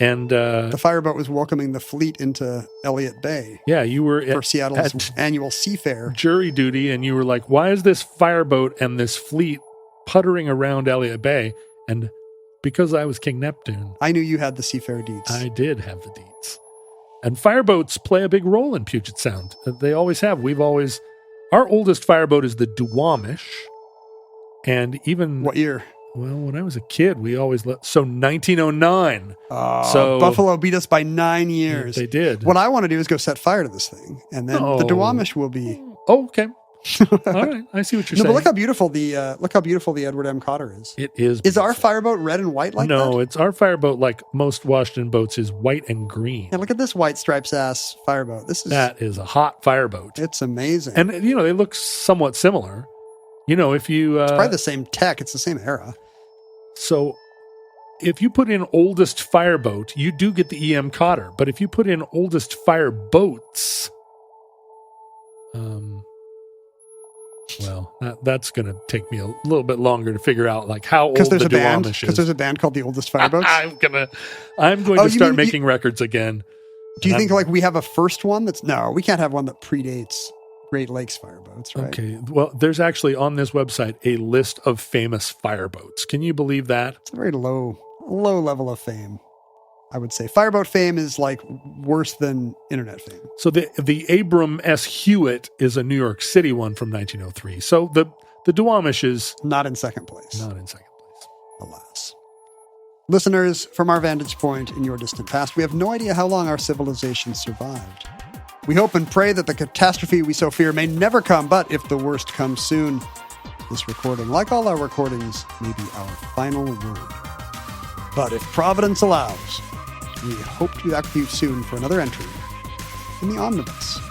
And the fireboat was welcoming the fleet into Elliott Bay. Yeah, you were for Seattle's annual seafair jury duty, and you were like, "Why is this fireboat and this fleet puttering around Elliott Bay?" And because I was King Neptune, I knew you had the seafair deeds. I did have the deeds. And fireboats play a big role in Puget Sound. They always have. Our oldest fireboat is the Duwamish, and even what year? Well, when I was a kid, we always 1909. So Buffalo beat us by 9 years. They did. What I want to do is go set fire to this thing, and then the Duwamish will be. Oh, okay. All right, I see what you're saying. But look how beautiful the Edward M. Cotter is. It is. Is our fireboat red and white like that? No, it's our fireboat, like most Washington boats, is white and green. Yeah, look at this white stripes ass fireboat. That is a hot fireboat. It's amazing. And they look somewhat similar. If you it's probably the same tech. It's the same era. So if you put in oldest fireboat, you do get the E.M. Cotter. But if you put in oldest fireboats, that's going to take me a little bit longer to figure out how old the Duwamish is. Because there's a band called the Oldest Fireboats? I'm going to start making records again. Do you think we have a first one No, we can't have one that predates Great Lakes fireboats, right? Okay. Well, there's actually on this website a list of famous fireboats. Can you believe that? It's a very low level of fame, I would say. Fireboat fame is worse than internet fame. So the Abram S. Hewitt is a New York City one from 1903. So the Duwamish is not in second place. Not in second place. Alas. Listeners, from our vantage point in your distant past, we have no idea how long our civilization survived. We hope and pray that the catastrophe we so fear may never come, but if the worst comes soon, this recording, like all our recordings, may be our final word. But if Providence allows, we hope to be back with you soon for another entry in the Omnibus.